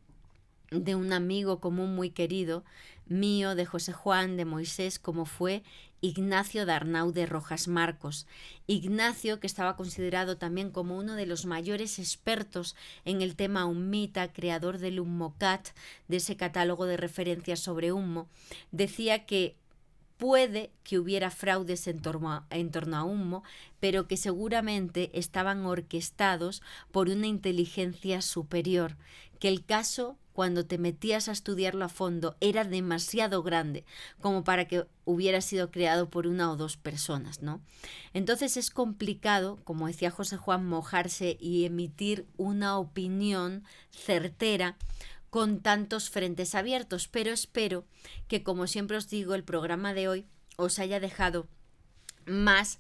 Speaker 1: de un amigo común muy querido mío, de José Juan, de Moisés, como fue Ignacio de Arnau de Rojas Marcos. Ignacio, que estaba considerado también como uno de los mayores expertos en el tema Ummita, creador del Ummocat, de ese catálogo de referencias sobre Ummo, decía que puede que hubiera fraudes en torno a Hummo, pero que seguramente estaban orquestados por una inteligencia superior, que el caso, cuando te metías a estudiarlo a fondo, era demasiado grande como para que hubiera sido creado por una o dos personas, ¿no? Entonces es complicado, como decía José Juan, mojarse y emitir una opinión certera con tantos frentes abiertos, pero espero que, como siempre os digo, el programa de hoy os haya dejado más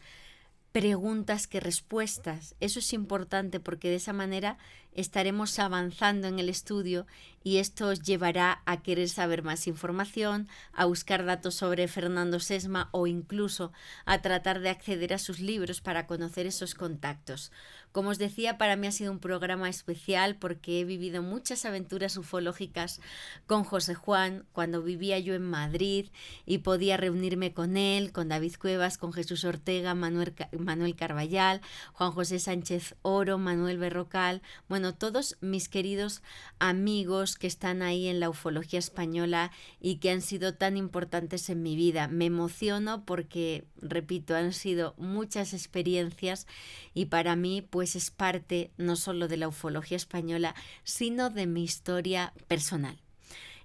Speaker 1: preguntas que respuestas. Eso es importante porque de esa manera estaremos avanzando en el estudio y esto os llevará a querer saber más información, a buscar datos sobre Fernando Sesma o incluso a tratar de acceder a sus libros para conocer esos contactos. Como os decía, para mí ha sido un programa especial porque he vivido muchas aventuras ufológicas con José Juan cuando vivía yo en Madrid y podía reunirme con él, con David Cuevas, con Jesús Ortega, Manuel Carballal, Juan José Sánchez Oro, Manuel Berrocal, bueno, todos mis queridos amigos que están ahí en la ufología española y que han sido tan importantes en mi vida. Me emociono porque, repito, han sido muchas experiencias y para mí pues es parte no solo de la ufología española, sino de mi historia personal.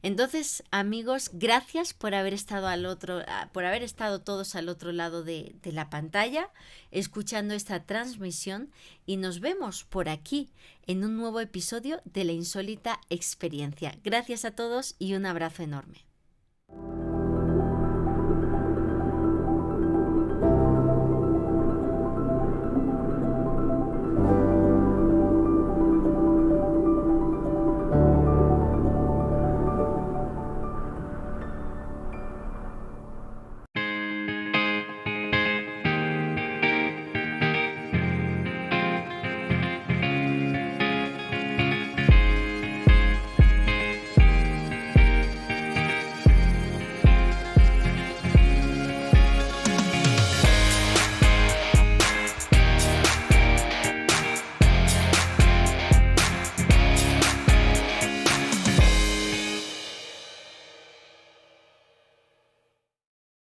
Speaker 1: Entonces, amigos, gracias por haber estado por haber estado todos al otro lado de la pantalla, escuchando esta transmisión, y nos vemos por aquí en un nuevo episodio de La Insólita Experiencia. Gracias a todos y un abrazo enorme.